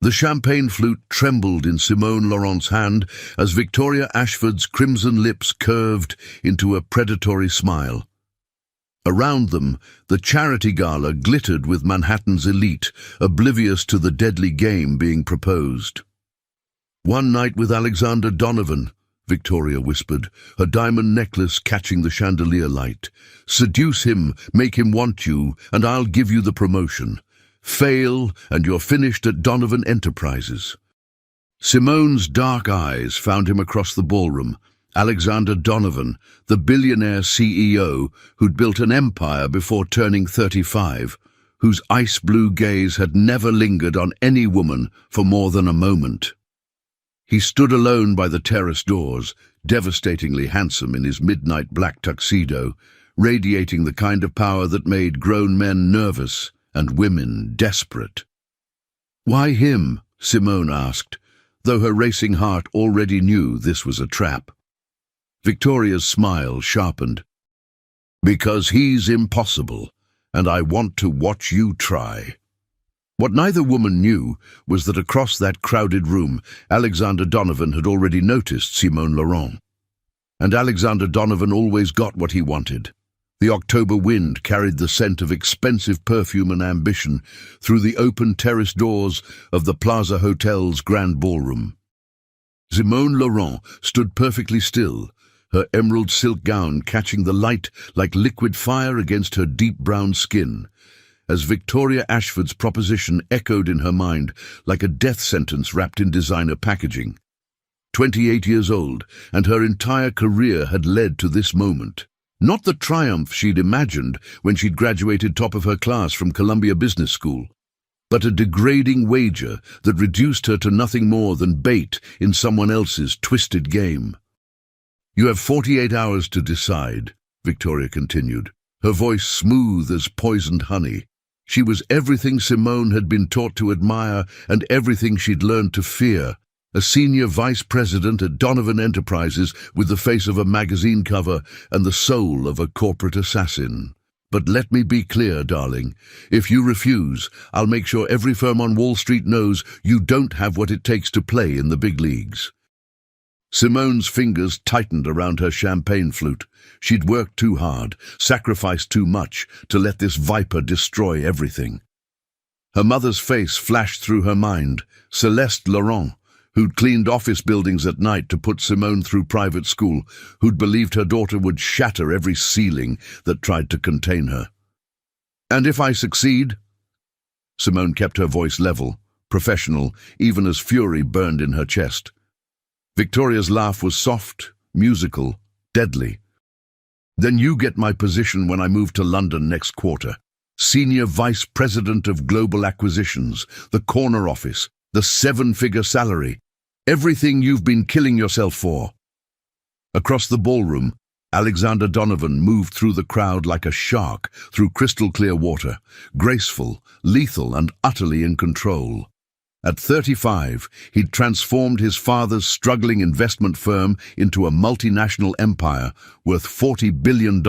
The champagne flute trembled in Simone Laurent's hand as Victoria Ashford's crimson lips curved into a predatory smile. Around them, the charity gala glittered with Manhattan's elite, oblivious to the deadly game being proposed. "One night with Alexander Donovan," Victoria whispered, her diamond necklace catching the chandelier light. "Seduce him, make him want you, and I'll give you the promotion. Fail, and you're finished at Donovan Enterprises." Simone's dark eyes found him across the ballroom. Alexander Donovan, the billionaire CEO who'd built an empire before turning 35, whose ice-blue gaze had never lingered on any woman for more than a moment. He stood alone by the terrace doors, devastatingly handsome in his midnight black tuxedo, radiating the kind of power that made grown men nervous and women desperate. "Why him?" Simone asked, though her racing heart already knew this was a trap. Victoria's smile sharpened. "Because he's impossible, and I want to watch you try." What neither woman knew was that across that crowded room, Alexander Donovan had already noticed Simone Laurent. And Alexander Donovan always got what he wanted. The October wind carried the scent of expensive perfume and ambition through the open terrace doors of the Plaza Hotel's grand ballroom. Simone Laurent stood perfectly still, her emerald silk gown catching the light like liquid fire against her deep brown skin, as Victoria Ashford's proposition echoed in her mind like a death sentence wrapped in designer packaging. 28 years old, and her entire career had led to this moment. Not the triumph she'd imagined when she'd graduated top of her class from Columbia Business School, but a degrading wager that reduced her to nothing more than bait in someone else's twisted game. "You have 48 hours to decide," Victoria continued, her voice smooth as poisoned honey. She was everything Simone had been taught to admire and everything she'd learned to fear. A senior vice president at Donovan Enterprises with the face of a magazine cover and the soul of a corporate assassin. "But let me be clear, darling. If you refuse, I'll make sure every firm on Wall Street knows you don't have what it takes to play in the big leagues." Simone's fingers tightened around her champagne flute. She'd worked too hard, sacrificed too much to let this viper destroy everything. Her mother's face flashed through her mind, Celeste Laurent, who'd cleaned office buildings at night to put Simone through private school, who'd believed her daughter would shatter every ceiling that tried to contain her. "And if I succeed?" Simone kept her voice level, professional, even as fury burned in her chest. Victoria's laugh was soft, musical, deadly. "Then you get my position when I move to London next quarter. Senior Vice President of Global Acquisitions, the corner office, the 7-figure salary. Everything you've been killing yourself for." Across the ballroom, Alexander Donovan moved through the crowd like a shark through crystal-clear water, graceful, lethal, and utterly in control. At 35, he'd transformed his father's struggling investment firm into a multinational empire worth $40 billion.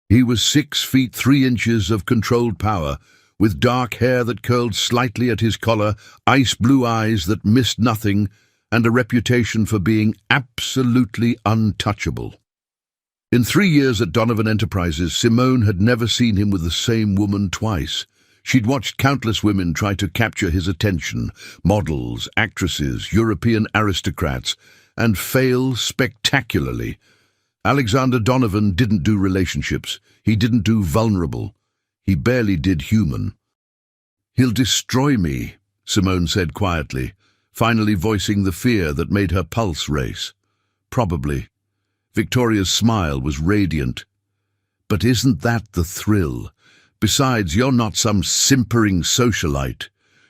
He was 6 feet 3 inches of controlled power, with dark hair that curled slightly at his collar, ice-blue eyes that missed nothing, and a reputation for being absolutely untouchable. In 3 years at Donovan Enterprises, Simone had never seen him with the same woman twice. She'd watched countless women try to capture his attention, models, actresses, European aristocrats, and fail spectacularly. Alexander Donovan didn't do relationships. He didn't do vulnerable. He barely did human. "He'll destroy me," Simone said quietly, finally voicing the fear that made her pulse race. "Probably." Victoria's smile was radiant. "But isn't that the thrill? Besides, you're not some simpering socialite.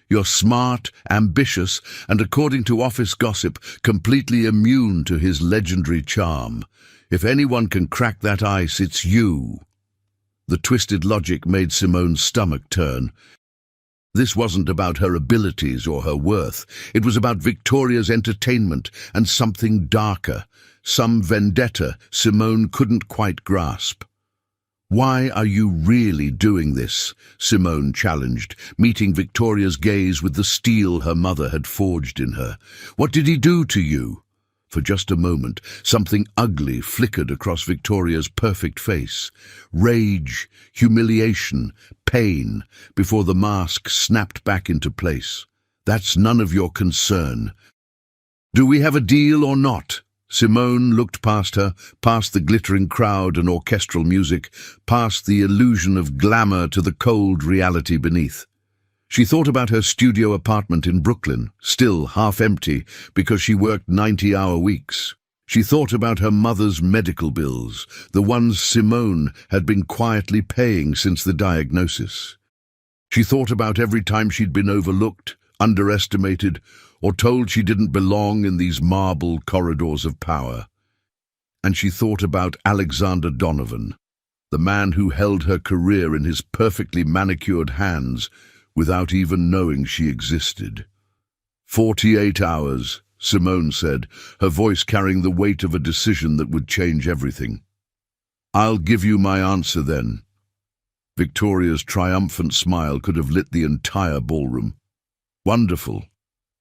You're smart, ambitious, and according to office gossip, completely immune to his legendary charm. If anyone can crack that ice, it's you." The twisted logic made Simone's stomach turn. This wasn't about her abilities or her worth. It was about Victoria's entertainment and something darker, some vendetta Simone couldn't quite grasp. "Why are you really doing this?" Simone challenged, meeting Victoria's gaze with the steel her mother had forged in her. "What did he do to you?" For just a moment, something ugly flickered across Victoria's perfect face. Rage, humiliation, pain, before the mask snapped back into place. "That's none of your concern. Do we have a deal or not?" Simone looked past her, past the glittering crowd and orchestral music, past the illusion of glamour to the cold reality beneath. She thought about her studio apartment in Brooklyn, still half empty because she worked 90-hour weeks. She thought about her mother's medical bills, the ones Simone had been quietly paying since the diagnosis. She thought about every time she'd been overlooked, underestimated, or told she didn't belong in these marble corridors of power. And she thought about Alexander Donovan, the man who held her career in his perfectly manicured hands without even knowing she existed. 48 hours, Simone said, her voice carrying the weight of a decision that would change everything. "I'll give you my answer then." Victoria's triumphant smile could have lit the entire ballroom. "Wonderful.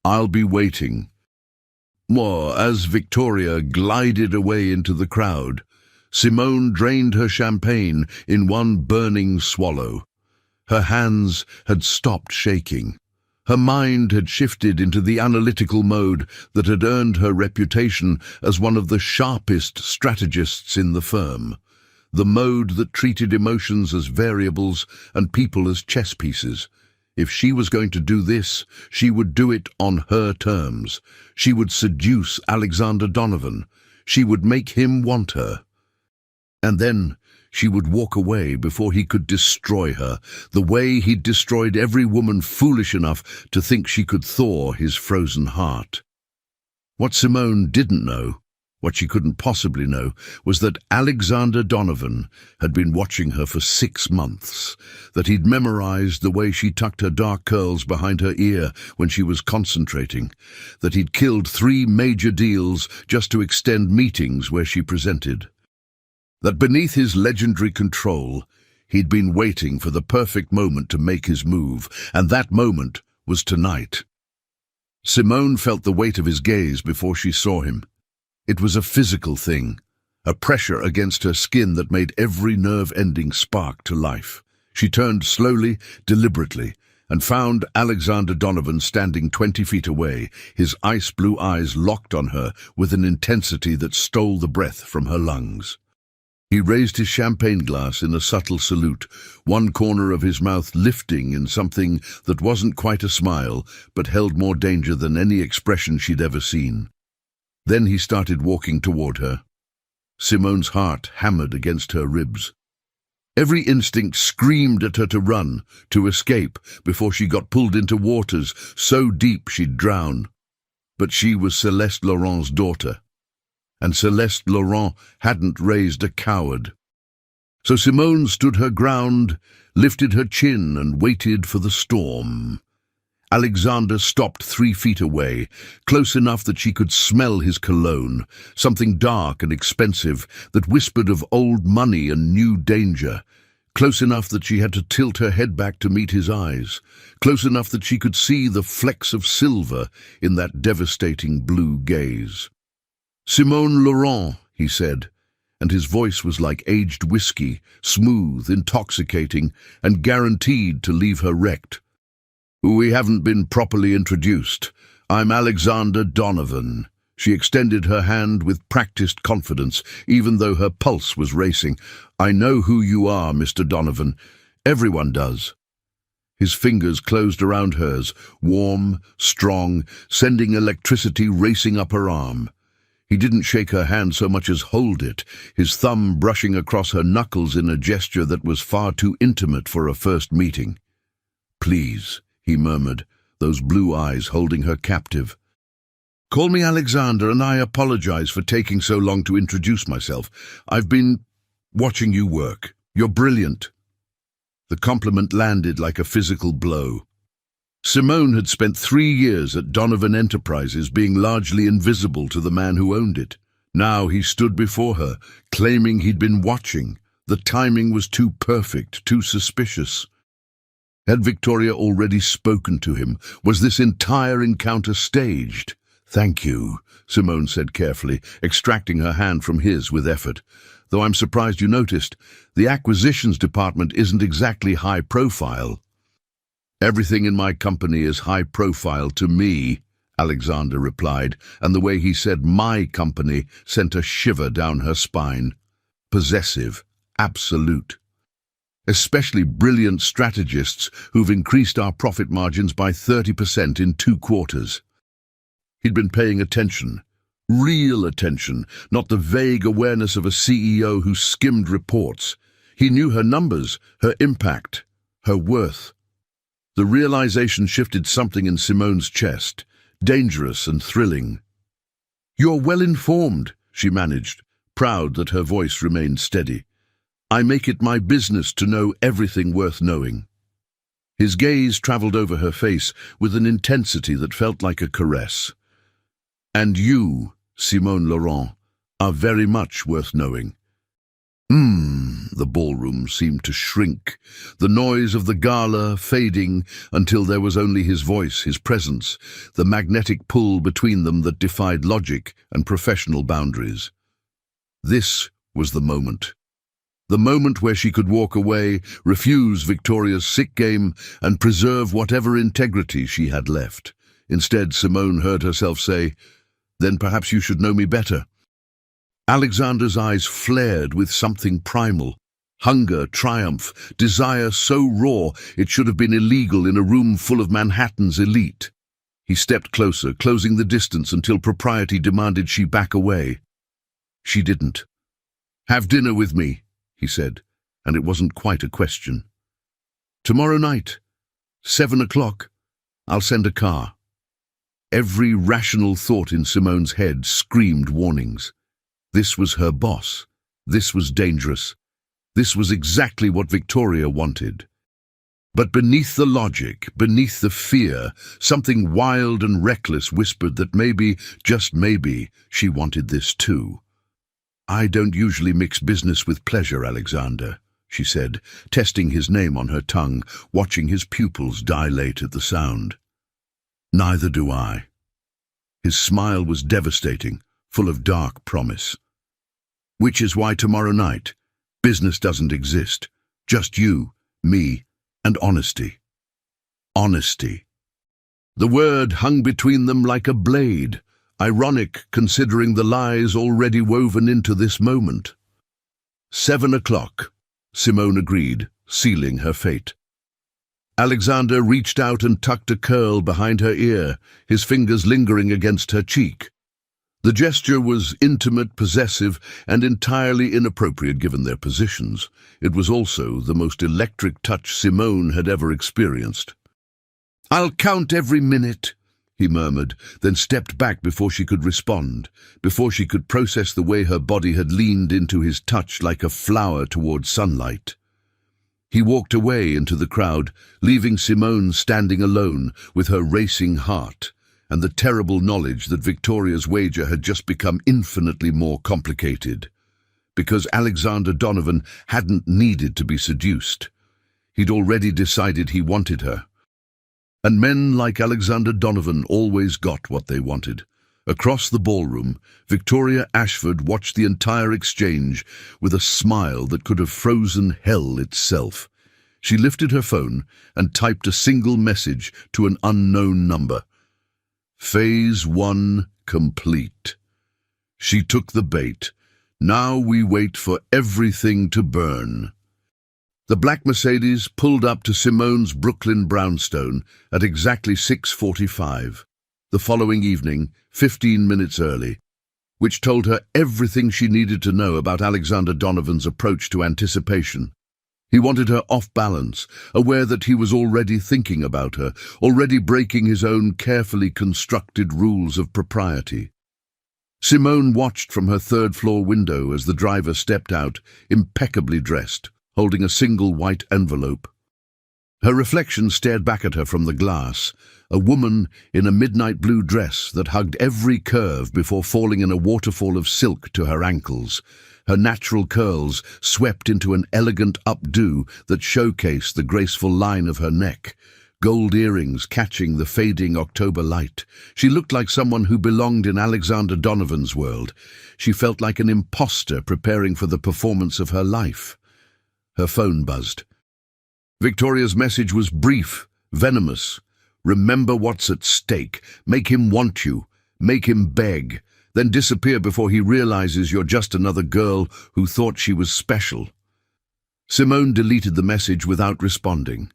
I'll be waiting." As Victoria glided away into the crowd, Simone drained her champagne in one burning swallow. Her hands had stopped shaking. Her mind had shifted into the analytical mode that had earned her reputation as one of the sharpest strategists in the firm. The mode that treated emotions as variables and people as chess pieces. If she was going to do this, she would do it on her terms. She would seduce Alexander Donovan. She would make him want her. And then she would walk away before he could destroy her, the way he'd destroyed every woman foolish enough to think she could thaw his frozen heart. What Simone didn't know, what she couldn't possibly know, was that Alexander Donovan had been watching her for 6 months, that he'd memorized the way she tucked her dark curls behind her ear when she was concentrating, that he'd killed 3 major deals just to extend meetings where she presented. That beneath his legendary control, he'd been waiting for the perfect moment to make his move, and that moment was tonight. Simone felt the weight of his gaze before she saw him. It was a physical thing, a pressure against her skin that made every nerve ending spark to life. She turned slowly, deliberately, and found Alexander Donovan standing 20 feet away, his ice-blue eyes locked on her with an intensity that stole the breath from her lungs. He raised his champagne glass in a subtle salute, one corner of his mouth lifting in something that wasn't quite a smile, but held more danger than any expression she'd ever seen. Then he started walking toward her. Simone's heart hammered against her ribs. Every instinct screamed at her to run, to escape, before she got pulled into waters so deep she'd drown. But she was Celeste Laurent's daughter, and Celeste Laurent hadn't raised a coward. So Simone stood her ground, lifted her chin, and waited for the storm. Alexander stopped 3 feet away, close enough that she could smell his cologne, something dark and expensive that whispered of old money and new danger, close enough that she had to tilt her head back to meet his eyes, close enough that she could see the flecks of silver in that devastating blue gaze. "Simone Laurent," he said, and his voice was like aged whiskey, smooth, intoxicating, and guaranteed to leave her wrecked. "We haven't been properly introduced. I'm Alexander Donovan." She extended her hand with practiced confidence, even though her pulse was racing. "I know who you are, Mr. Donovan. Everyone does." His fingers closed around hers, warm, strong, sending electricity racing up her arm. He didn't shake her hand so much as hold it, his thumb brushing across her knuckles in a gesture that was far too intimate for a first meeting. "Please," he murmured, those blue eyes holding her captive. "Call me Alexander, and I apologize for taking so long to introduce myself. I've been watching you work. You're brilliant." The compliment landed like a physical blow. Simone had spent 3 years at Donovan Enterprises being largely invisible to the man who owned it. Now he stood before her, claiming he'd been watching, The timing was too perfect, too suspicious. Had Victoria already spoken to him? Was this entire encounter staged? "Thank you," Simone said carefully, extracting her hand from his with effort. "Though I'm surprised you noticed. The acquisitions department isn't exactly high profile." "Everything in my company is high profile to me," Alexander replied, and the way he said "my company" sent a shiver down her spine. Possessive, absolute. "Especially brilliant strategists who've increased our profit margins by 30% in 2 quarters. He'd been paying attention. Real attention, not the vague awareness of a CEO who skimmed reports. He knew her numbers, her impact, her worth. The realization shifted something in Simone's chest, dangerous and thrilling. "You're well informed," she managed, proud that her voice remained steady. "I make it my business to know everything worth knowing." His gaze traveled over her face with an intensity that felt like a caress. "And you, Simone Laurent, are very much worth knowing." The ballroom seemed to shrink, the noise of the gala fading until there was only his voice, his presence, the magnetic pull between them that defied logic and professional boundaries. This was the moment. The moment where she could walk away, refuse Victoria's sick game, and preserve whatever integrity she had left. Instead, Simone heard herself say, "Then perhaps you should know me better." Alexander's eyes flared with something primal. Hunger, triumph, desire so raw it should have been illegal in a room full of Manhattan's elite. He stepped closer, closing the distance until propriety demanded she back away. She didn't. "Have dinner with me," he said, and it wasn't quite a question. "Tomorrow night, 7 o'clock, I'll send a car." Every rational thought in Simone's head screamed warnings. This was her boss. This was dangerous. This was exactly what Victoria wanted. But beneath the logic, beneath the fear, something wild and reckless whispered that maybe, just maybe, she wanted this too. "I don't usually mix business with pleasure, Alexander," she said, testing his name on her tongue, watching his pupils dilate at the sound. "Neither do I." His smile was devastating, full of dark promise. "Which is why tomorrow night, business doesn't exist. Just you, me, and honesty." Honesty. The word hung between them like a blade, ironic considering the lies already woven into this moment. 7 o'clock, Simone agreed, sealing her fate. Alexander reached out and tucked a curl behind her ear, his fingers lingering against her cheek. The gesture was intimate, possessive, and entirely inappropriate given their positions. It was also the most electric touch Simone had ever experienced. "I'll count every minute," he murmured, then stepped back before she could respond, before she could process the way her body had leaned into his touch like a flower toward sunlight. He walked away into the crowd, leaving Simone standing alone with her racing heart, and the terrible knowledge that Victoria's wager had just become infinitely more complicated. Because Alexander Donovan hadn't needed to be seduced. He'd already decided he wanted her. And men like Alexander Donovan always got what they wanted. Across the ballroom, Victoria Ashford watched the entire exchange with a smile that could have frozen hell itself. She lifted her phone and typed a single message to an unknown number. Phase 1 complete. She took the bait. Now we wait for everything to burn. The black Mercedes pulled up to Simone's Brooklyn brownstone at exactly 6:45. The following evening, 15 minutes early, which told her everything she needed to know about Alexander Donovan's approach to anticipation. He wanted her off balance, aware that he was already thinking about her, already breaking his own carefully constructed rules of propriety. Simone watched from her third-floor window as the driver stepped out, impeccably dressed, holding a single white envelope. Her reflection stared back at her from the glass, a woman in a midnight blue dress that hugged every curve before falling in a waterfall of silk to her ankles. Her natural curls swept into an elegant updo that showcased the graceful line of her neck, gold earrings catching the fading October light. She looked like someone who belonged in Alexander Donovan's world. She felt like an imposter preparing for the performance of her life. Her phone buzzed. Victoria's message was brief, venomous. Remember what's at stake. Make him want you. Make him beg. Then disappear before he realizes you're just another girl who thought she was special. Simone deleted the message without responding.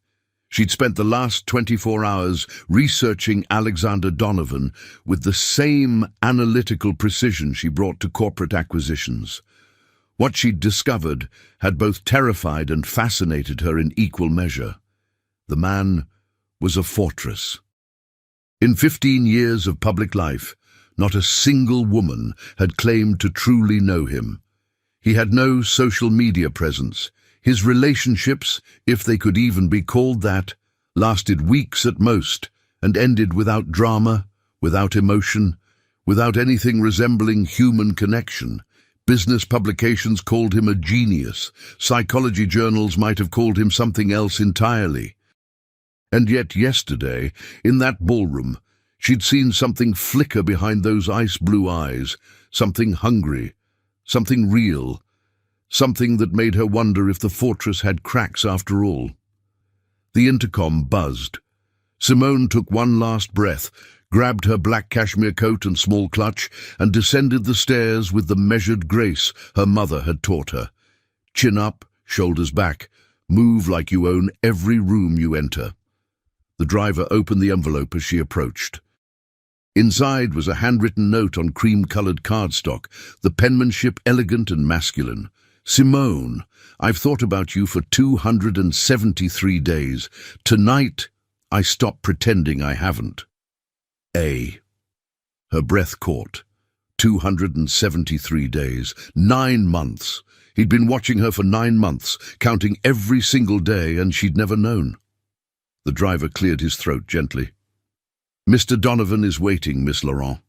She'd spent the last 24 hours researching Alexander Donovan with the same analytical precision she brought to corporate acquisitions. What she'd discovered had both terrified and fascinated her in equal measure. The man was a fortress. In 15 years of public life, not a single woman had claimed to truly know him. He had no social media presence. His relationships, if they could even be called that, lasted weeks at most and ended without drama, without emotion, without anything resembling human connection. Business publications called him a genius. Psychology journals might have called him something else entirely. And yet yesterday, in that ballroom, she'd seen something flicker behind those ice-blue eyes, something hungry, something real, something that made her wonder if the fortress had cracks after all. The intercom buzzed. Simone took one last breath, grabbed her black cashmere coat and small clutch, and descended the stairs with the measured grace her mother had taught her. Chin up, shoulders back, move like you own every room you enter. The driver opened the envelope as she approached. Inside was a handwritten note on cream-colored cardstock, the penmanship elegant and masculine. Simone, I've thought about you for 273 days. Tonight, I stop pretending I haven't. A. Her breath caught. 273 days. 9 months. He'd been watching her for 9 months, counting every single day, and she'd never known. The driver cleared his throat gently. Mr. Donovan is waiting, Miss Laurent.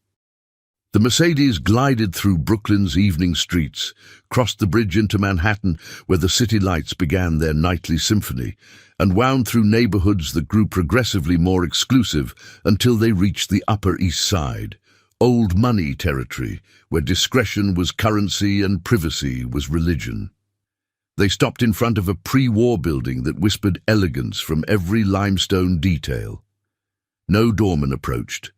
The Mercedes glided through Brooklyn's evening streets, crossed the bridge into Manhattan, where the city lights began their nightly symphony, and wound through neighborhoods that grew progressively more exclusive until they reached the Upper East Side, old money territory, where discretion was currency and privacy was religion. They stopped in front of a pre-war building that whispered elegance from every limestone detail. No doorman approached.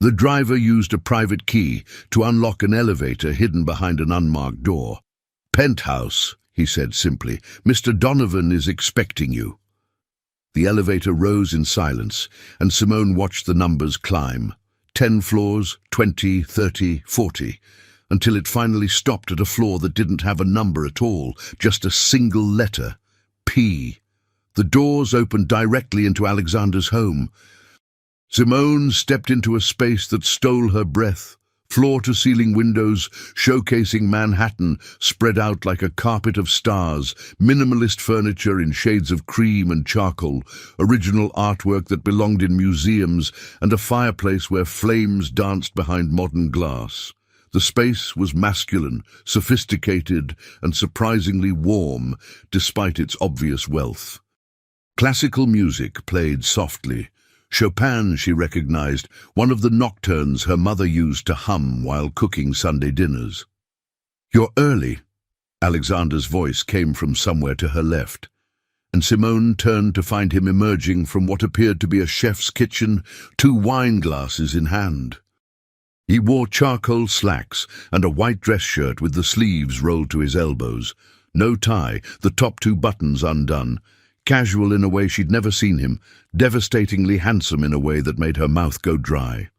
The driver used a private key to unlock an elevator hidden behind an unmarked door. "Penthouse," he said simply. "Mr. Donovan is expecting you." The elevator rose in silence, and Simone watched the numbers climb. 10 floors, 20, 30, 40, until it finally stopped at a floor that didn't have a number at all, just a single letter, P. The doors opened directly into Alexander's home. Simone stepped into a space that stole her breath, floor-to-ceiling windows showcasing Manhattan spread out like a carpet of stars, minimalist furniture in shades of cream and charcoal, original artwork that belonged in museums, and a fireplace where flames danced behind modern glass. The space was masculine, sophisticated, and surprisingly warm, despite its obvious wealth. Classical music played softly. Chopin, she recognized, one of the nocturnes her mother used to hum while cooking Sunday dinners. "You're early," Alexander's voice came from somewhere to her left, and Simone turned to find him emerging from what appeared to be a chef's kitchen, 2 wine glasses in hand. He wore charcoal slacks and a white dress shirt with the sleeves rolled to his elbows. No tie, the top 2 buttons undone. Casual in a way she'd never seen him, devastatingly handsome in a way that made her mouth go dry.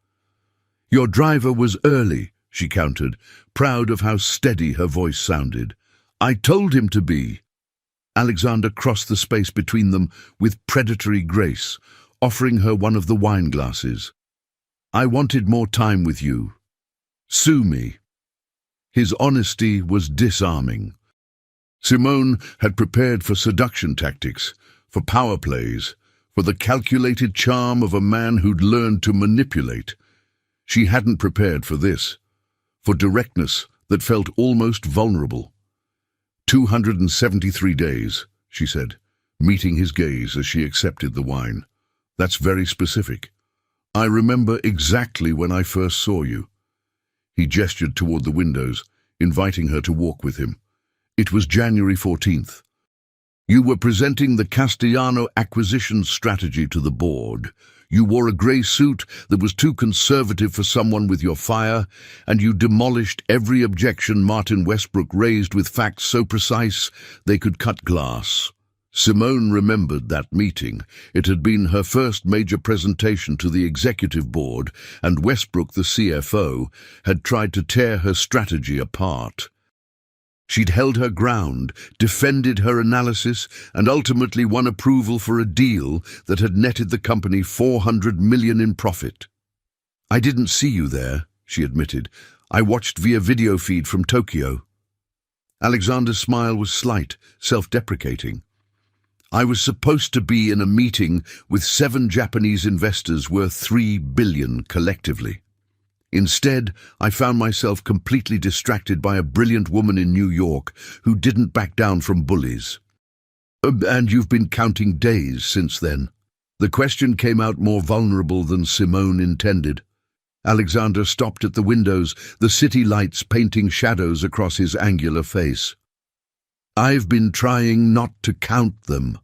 "Your driver was early," she countered, proud of how steady her voice sounded. "I told him to be." Alexander crossed the space between them with predatory grace, offering her one of the wine glasses. "I wanted more time with you. Sue me." His honesty was disarming. Simone had prepared for seduction tactics, for power plays, for the calculated charm of a man who'd learned to manipulate. She hadn't prepared for this, for directness that felt almost vulnerable. 273 days, she said, meeting his gaze as she accepted the wine. That's very specific. I remember exactly when I first saw you. He gestured toward the windows, inviting her to walk with him. It was January 14th. You were presenting the Castellano acquisition strategy to the board. You wore a grey suit that was too conservative for someone with your fire, and you demolished every objection Martin Westbrook raised with facts so precise they could cut glass. Simone remembered that meeting. It had been her first major presentation to the executive board, and Westbrook, the CFO, had tried to tear her strategy apart. She'd held her ground, defended her analysis, and ultimately won approval for a deal that had netted the company $400 million in profit. I didn't see you there, she admitted. I watched via video feed from Tokyo. Alexander's smile was slight, self-deprecating. I was supposed to be in a meeting with 7 Japanese investors worth $3 billion collectively. Instead, I found myself completely distracted by a brilliant woman in New York who didn't back down from bullies. And you've been counting days since then. The question came out more vulnerable than Simone intended. Alexander stopped at the windows, the city lights painting shadows across his angular face. I've been trying not to count them.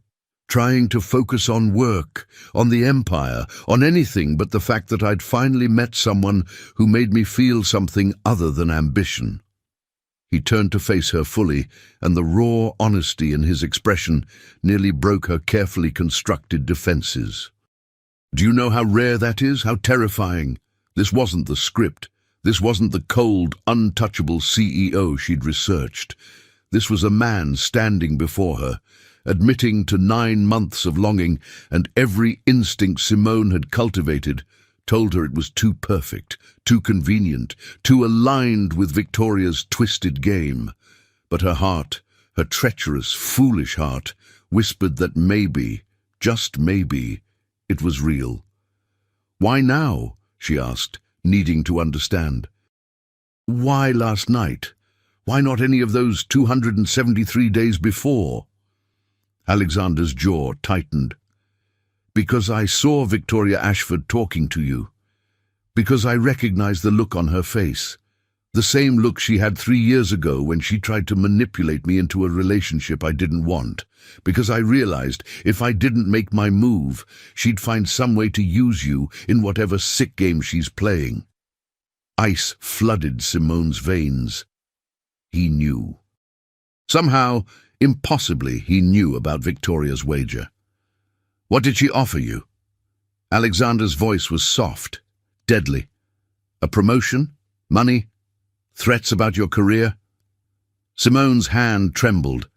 Trying to focus on work, on the empire, on anything but the fact that I'd finally met someone who made me feel something other than ambition. He turned to face her fully, and the raw honesty in his expression nearly broke her carefully constructed defenses. Do you know how rare that is, how terrifying? This wasn't the script. This wasn't the cold, untouchable CEO she'd researched. This was a man standing before her, admitting to 9 months of longing, and every instinct Simone had cultivated told her it was too perfect, too convenient, too aligned with Victoria's twisted game. But her heart, her treacherous, foolish heart, whispered that maybe, just maybe, it was real. Why now? She asked, needing to understand. Why last night? Why not any of those 273 days before? Alexander's jaw tightened. Because I saw Victoria Ashford talking to you. Because I recognized the look on her face. The same look she had 3 years ago when she tried to manipulate me into a relationship I didn't want. Because I realized if I didn't make my move, she'd find some way to use you in whatever sick game she's playing. Ice flooded Simone's veins. He knew. Somehow, impossibly, he knew about Victoria's wager. What did she offer you? Alexander's voice was soft, deadly. A promotion? Money? Threats about your career? Simone's hand trembled,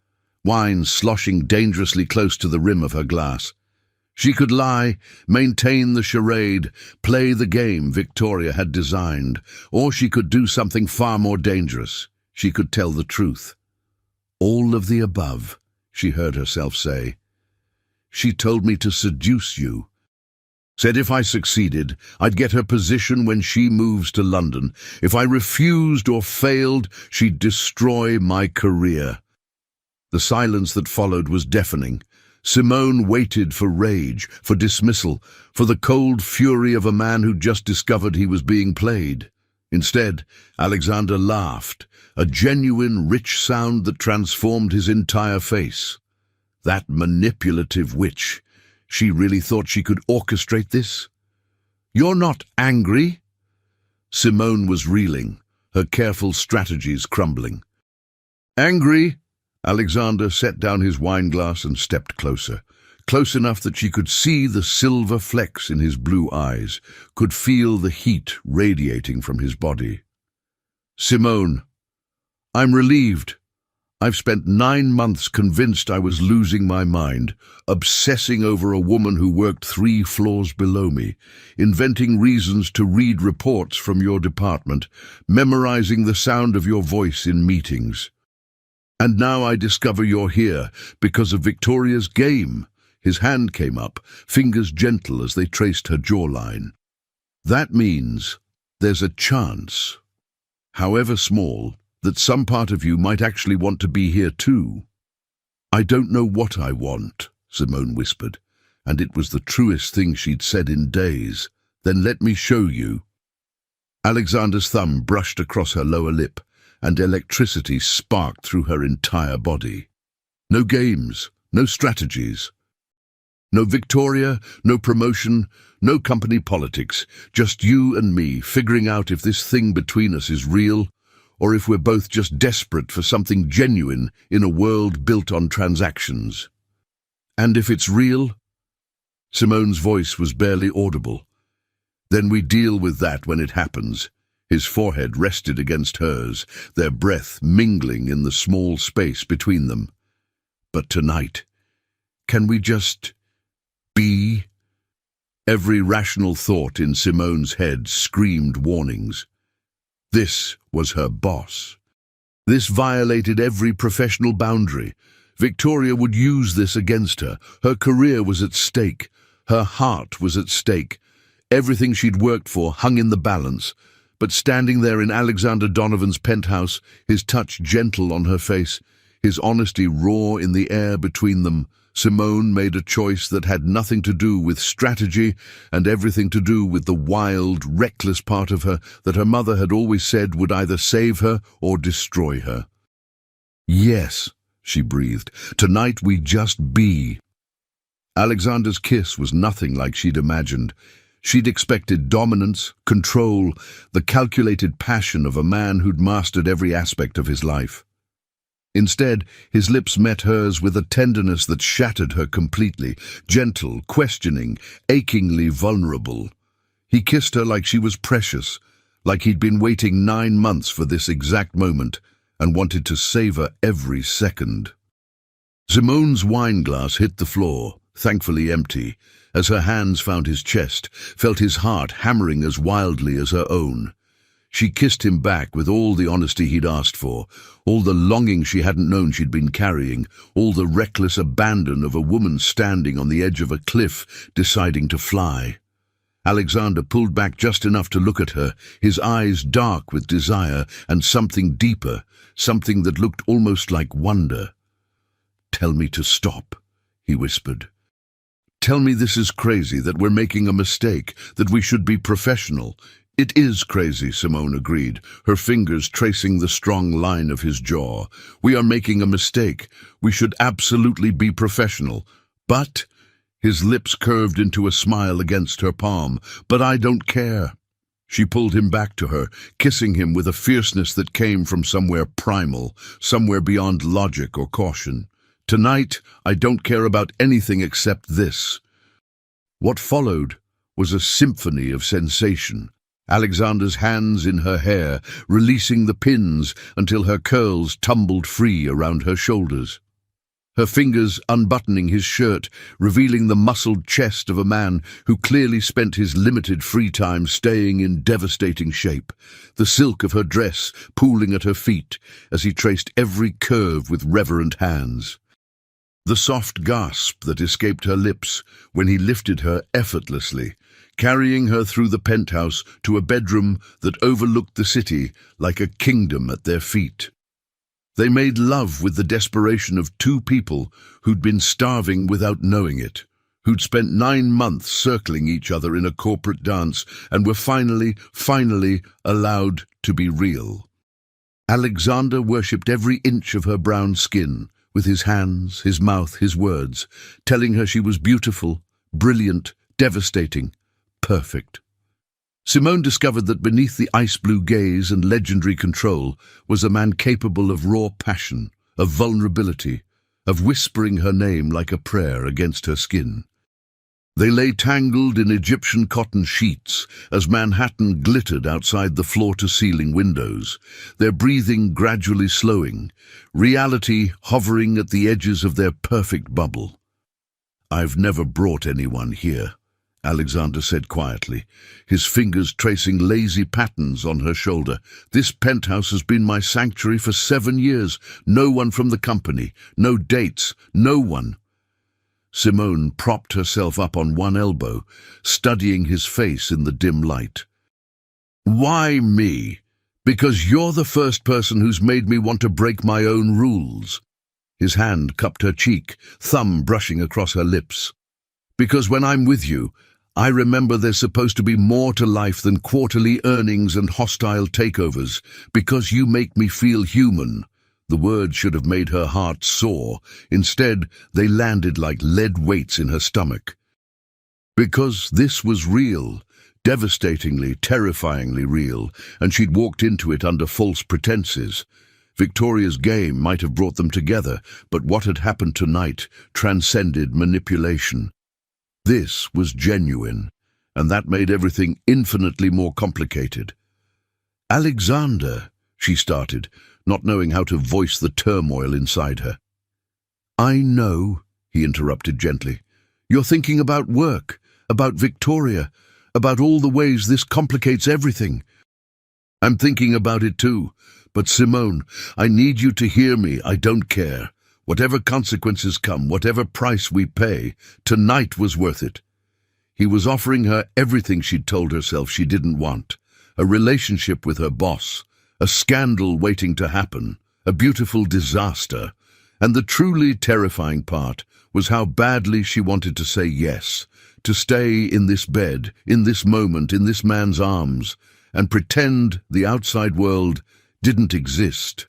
wine sloshing dangerously close to the rim of her glass. She could lie, maintain the charade, play the game Victoria had designed, or she could do something far more dangerous. She could tell the truth. All of the above, she heard herself say. She told me to seduce you. Said if I succeeded, I'd get her position when she moves to London. If I refused or failed, she'd destroy my career. The silence that followed was deafening. Simone waited for rage, for dismissal, for the cold fury of a man who'd just discovered he was being played. Instead, Alexander laughed, a genuine, rich sound that transformed his entire face. That manipulative witch. She really thought she could orchestrate this? You're not angry? Simone was reeling, her careful strategies crumbling. Angry? Alexander set down his wineglass and stepped closer. Close enough that she could see the silver flecks in his blue eyes, could feel the heat radiating from his body. Simone, I'm relieved. I've spent 9 months convinced I was losing my mind, obsessing over a woman who worked 3 floors below me, inventing reasons to read reports from your department, memorizing the sound of your voice in meetings. And now I discover you're here because of Victoria's game. His hand came up, fingers gentle as they traced her jawline. That means there's a chance, however small, that some part of you might actually want to be here too. I don't know what I want, Simone whispered, and it was the truest thing she'd said in days. Then let me show you. Alexander's thumb brushed across her lower lip, and electricity sparked through her entire body. No games, no strategies. No Victoria, no promotion, no company politics, just you and me figuring out if this thing between us is real or if we're both just desperate for something genuine in a world built on transactions. And if it's real? Simone's voice was barely audible. Then we deal with that when it happens. His forehead rested against hers, their breath mingling in the small space between them. But tonight, can we just be? Every rational thought in Simone's head screamed warnings. This was her boss. This violated every professional boundary. Victoria would use this against her. Her career was at stake. Her heart was at stake. Everything she'd worked for hung in the balance. But standing there in Alexander Donovan's penthouse, his touch gentle on her face, his honesty raw in the air between them, Simone made a choice that had nothing to do with strategy and everything to do with the wild, reckless part of her that her mother had always said would either save her or destroy her. Yes, she breathed, tonight we just be. Alexander's kiss was nothing like she'd imagined. She'd expected dominance, control, the calculated passion of a man who'd mastered every aspect of his life. Instead, his lips met hers with a tenderness that shattered her completely, gentle, questioning, achingly vulnerable. He kissed her like she was precious, like he'd been waiting 9 months for this exact moment and wanted to savor every second. Simone's wine glass hit the floor, thankfully empty, as her hands found his chest, felt his heart hammering as wildly as her own. She kissed him back with all the honesty he'd asked for, all the longing she hadn't known she'd been carrying, all the reckless abandon of a woman standing on the edge of a cliff, deciding to fly. Alexander pulled back just enough to look at her, his eyes dark with desire and something deeper, something that looked almost like wonder. "Tell me to stop," he whispered. "Tell me this is crazy, that we're making a mistake, that we should be professional." "It is crazy," Simone agreed, her fingers tracing the strong line of his jaw. "We are making a mistake. We should absolutely be professional. But," his lips curved into a smile against her palm, "but I don't care." She pulled him back to her, kissing him with a fierceness that came from somewhere primal, somewhere beyond logic or caution. "Tonight, I don't care about anything except this." What followed was a symphony of sensation. Alexander's hands in her hair, releasing the pins until her curls tumbled free around her shoulders. Her fingers unbuttoning his shirt, revealing the muscled chest of a man who clearly spent his limited free time staying in devastating shape. The silk of her dress pooling at her feet as he traced every curve with reverent hands. The soft gasp that escaped her lips when he lifted her effortlessly, carrying her through the penthouse to a bedroom that overlooked the city like a kingdom at their feet. They made love with the desperation of two people who'd been starving without knowing it, who'd spent 9 months circling each other in a corporate dance and were finally allowed to be real. Alexander worshipped every inch of her brown skin, with his hands, his mouth, his words, telling her she was beautiful, brilliant, devastating, perfect. Simone discovered that beneath the ice-blue gaze and legendary control was a man capable of raw passion, of vulnerability, of whispering her name like a prayer against her skin. They lay tangled in Egyptian cotton sheets as Manhattan glittered outside the floor-to-ceiling windows, their breathing gradually slowing, reality hovering at the edges of their perfect bubble. "I've never brought anyone here," Alexander said quietly, his fingers tracing lazy patterns on her shoulder. "This penthouse has been my sanctuary for 7 years. No one from the company, no dates, no one." Simone propped herself up on one elbow, studying his face in the dim light. "Why me? Because you're the first person who's made me want to break my own rules." His hand cupped her cheek, thumb brushing across her lips. "Because when I'm with you, I remember there's supposed to be more to life than quarterly earnings and hostile takeovers. Because you make me feel human." The words should have made her heart soar. Instead, they landed like lead weights in her stomach. Because this was real, devastatingly, terrifyingly real, and she'd walked into it under false pretenses. Victoria's game might have brought them together, but what had happened tonight transcended manipulation. This was genuine, and that made everything infinitely more complicated. "Alexander," she started, not knowing how to voice the turmoil inside her. "I know," he interrupted gently. "You're thinking about work, about Victoria, about all the ways this complicates everything." "I'm thinking about it too. But Simone, I need you to hear me. I don't care. Whatever consequences come, whatever price we pay, tonight was worth it." He was offering her everything she'd told herself she didn't want. A relationship with her boss, a scandal waiting to happen, a beautiful disaster. And the truly terrifying part was how badly she wanted to say yes, to stay in this bed, in this moment, in this man's arms, and pretend the outside world didn't exist.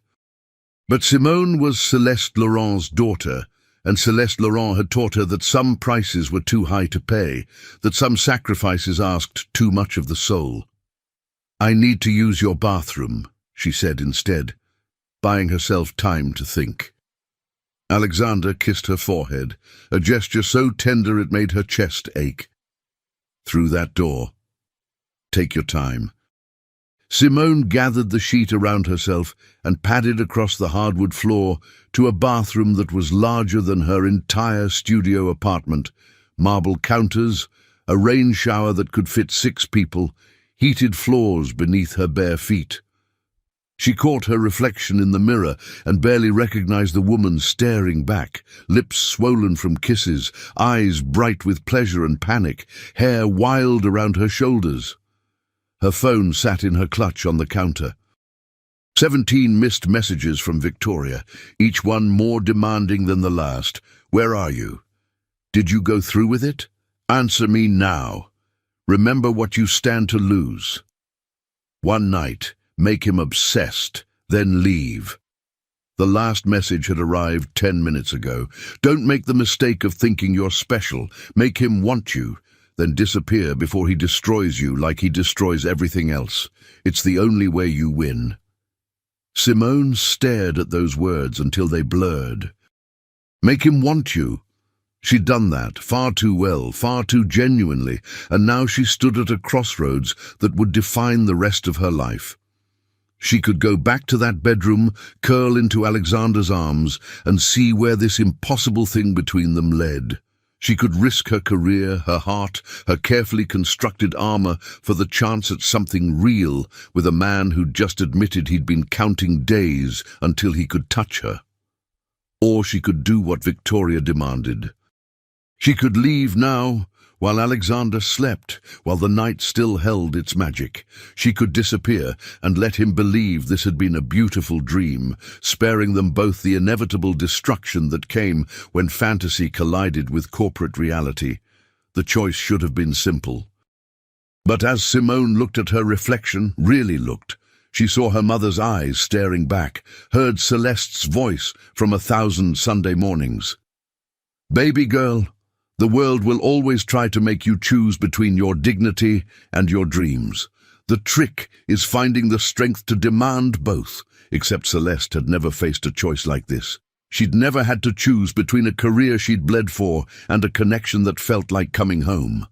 But Simone was Celeste Laurent's daughter, and Celeste Laurent had taught her that some prices were too high to pay, that some sacrifices asked too much of the soul. "I need to use your bathroom," she said instead, buying herself time to think. Alexander kissed her forehead, a gesture so tender it made her chest ache. "Through that door. Take your time." Simone gathered the sheet around herself and padded across the hardwood floor to a bathroom that was larger than her entire studio apartment. Marble counters, a rain shower that could fit 6 people, heated floors beneath her bare feet. She caught her reflection in the mirror and barely recognized the woman staring back, lips swollen from kisses, eyes bright with pleasure and panic, hair wild around her shoulders. Her phone sat in her clutch on the counter. 17 missed messages from Victoria, each one more demanding than the last. "Where are you? Did you go through with it? Answer me now. Remember what you stand to lose. One night, make him obsessed, then leave." The last message had arrived 10 minutes ago. "Don't make the mistake of thinking you're special. Make him want you, then disappear before he destroys you like he destroys everything else. It's the only way you win." Simone stared at those words until they blurred. Make him want you. She'd done that far too well, far too genuinely, and now she stood at a crossroads that would define the rest of her life. She could go back to that bedroom, curl into Alexander's arms, and see where this impossible thing between them led. She could risk her career, her heart, her carefully constructed armor for the chance at something real with a man who'd just admitted he'd been counting days until he could touch her. Or she could do what Victoria demanded. She could leave now, while Alexander slept, while the night still held its magic. She could disappear and let him believe this had been a beautiful dream, sparing them both the inevitable destruction that came when fantasy collided with corporate reality. The choice should have been simple. But as Simone looked at her reflection, really looked, she saw her mother's eyes staring back, heard Celeste's voice from 1,000 Sunday mornings. "Baby girl, the world will always try to make you choose between your dignity and your dreams. The trick is finding the strength to demand both," except Celeste had never faced a choice like this. She'd never had to choose between a career she'd bled for and a connection that felt like coming home.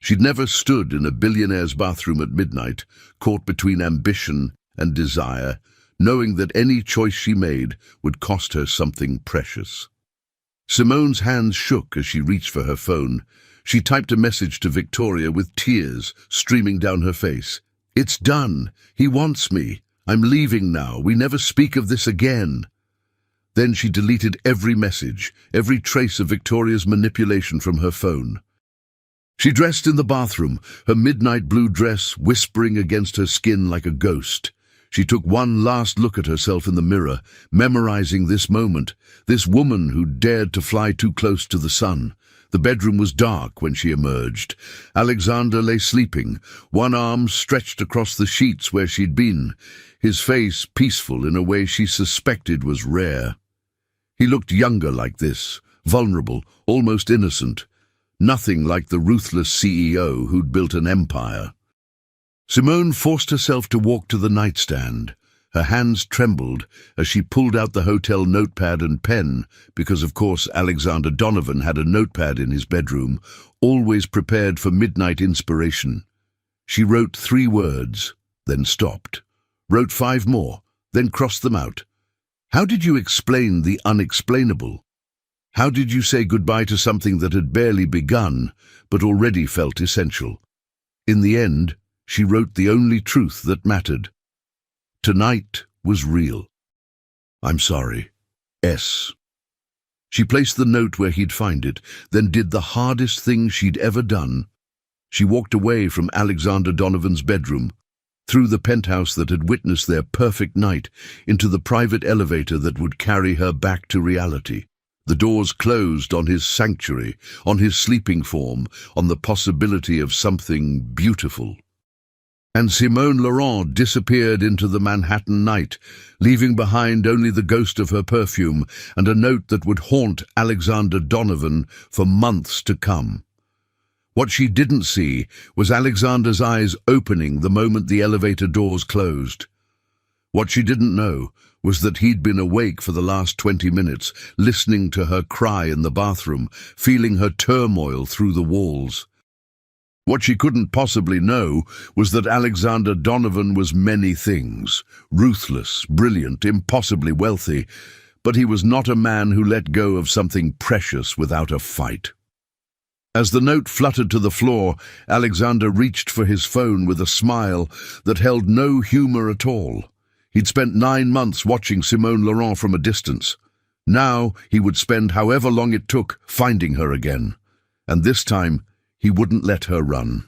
She'd never stood in a billionaire's bathroom at midnight, caught between ambition and desire, knowing that any choice she made would cost her something precious. Simone's hands shook as she reached for her phone. She typed a message to Victoria with tears streaming down her face. "It's done. He wants me. I'm leaving now. We never speak of this again." Then she deleted every message, every trace of Victoria's manipulation from her phone. She dressed in the bathroom, her midnight blue dress whispering against her skin like a ghost. She took one last look at herself in the mirror, memorizing this moment, this woman who dared to fly too close to the sun. The bedroom was dark when she emerged. Alexander lay sleeping, one arm stretched across the sheets where she'd been, his face peaceful in a way she suspected was rare. He looked younger like this, vulnerable, almost innocent. Nothing like the ruthless CEO who'd built an empire. Simone forced herself to walk to the nightstand. Her hands trembled as she pulled out the hotel notepad and pen, because of course Alexander Donovan had a notepad in his bedroom, always prepared for midnight inspiration. She wrote 3 words, then stopped. Wrote 5 more, then crossed them out. How did you explain the unexplainable? How did you say goodbye to something that had barely begun, but already felt essential? In the end, she wrote the only truth that mattered. Tonight was real. I'm sorry. S. She placed the note where he'd find it, then did the hardest thing she'd ever done. She walked away from Alexander Donovan's bedroom, through the penthouse that had witnessed their perfect night, into the private elevator that would carry her back to reality. The doors closed on his sanctuary, on his sleeping form, on the possibility of something beautiful. And Simone Laurent disappeared into the Manhattan night, leaving behind only the ghost of her perfume and a note that would haunt Alexander Donovan for months to come. What she didn't see was Alexander's eyes opening the moment the elevator doors closed. What she didn't know was that he'd been awake for the last 20 minutes, listening to her cry in the bathroom, feeling her turmoil through the walls. What she couldn't possibly know was that Alexander Donovan was many things, ruthless, brilliant, impossibly wealthy, but he was not a man who let go of something precious without a fight. As the note fluttered to the floor, Alexander reached for his phone with a smile that held no humor at all. He'd spent 9 months watching Simone Laurent from a distance. Now he would spend however long it took finding her again. And this time, he wouldn't let her run.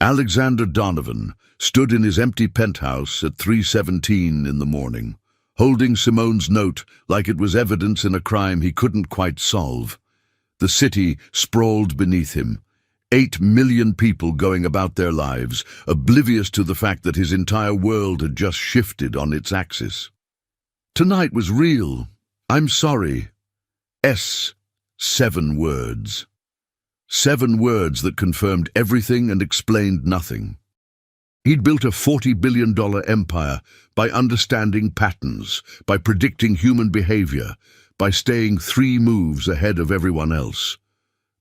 Alexander Donovan stood in his empty penthouse at 3:17 in the morning, holding Simone's note like it was evidence in a crime he couldn't quite solve. The city sprawled beneath him, 8 million people going about their lives, oblivious to the fact that his entire world had just shifted on its axis. Tonight was real. I'm sorry. 7 words. 7 words that confirmed everything and explained nothing. He'd built a $40 billion empire by understanding patterns, by predicting human behavior, by staying 3 moves ahead of everyone else.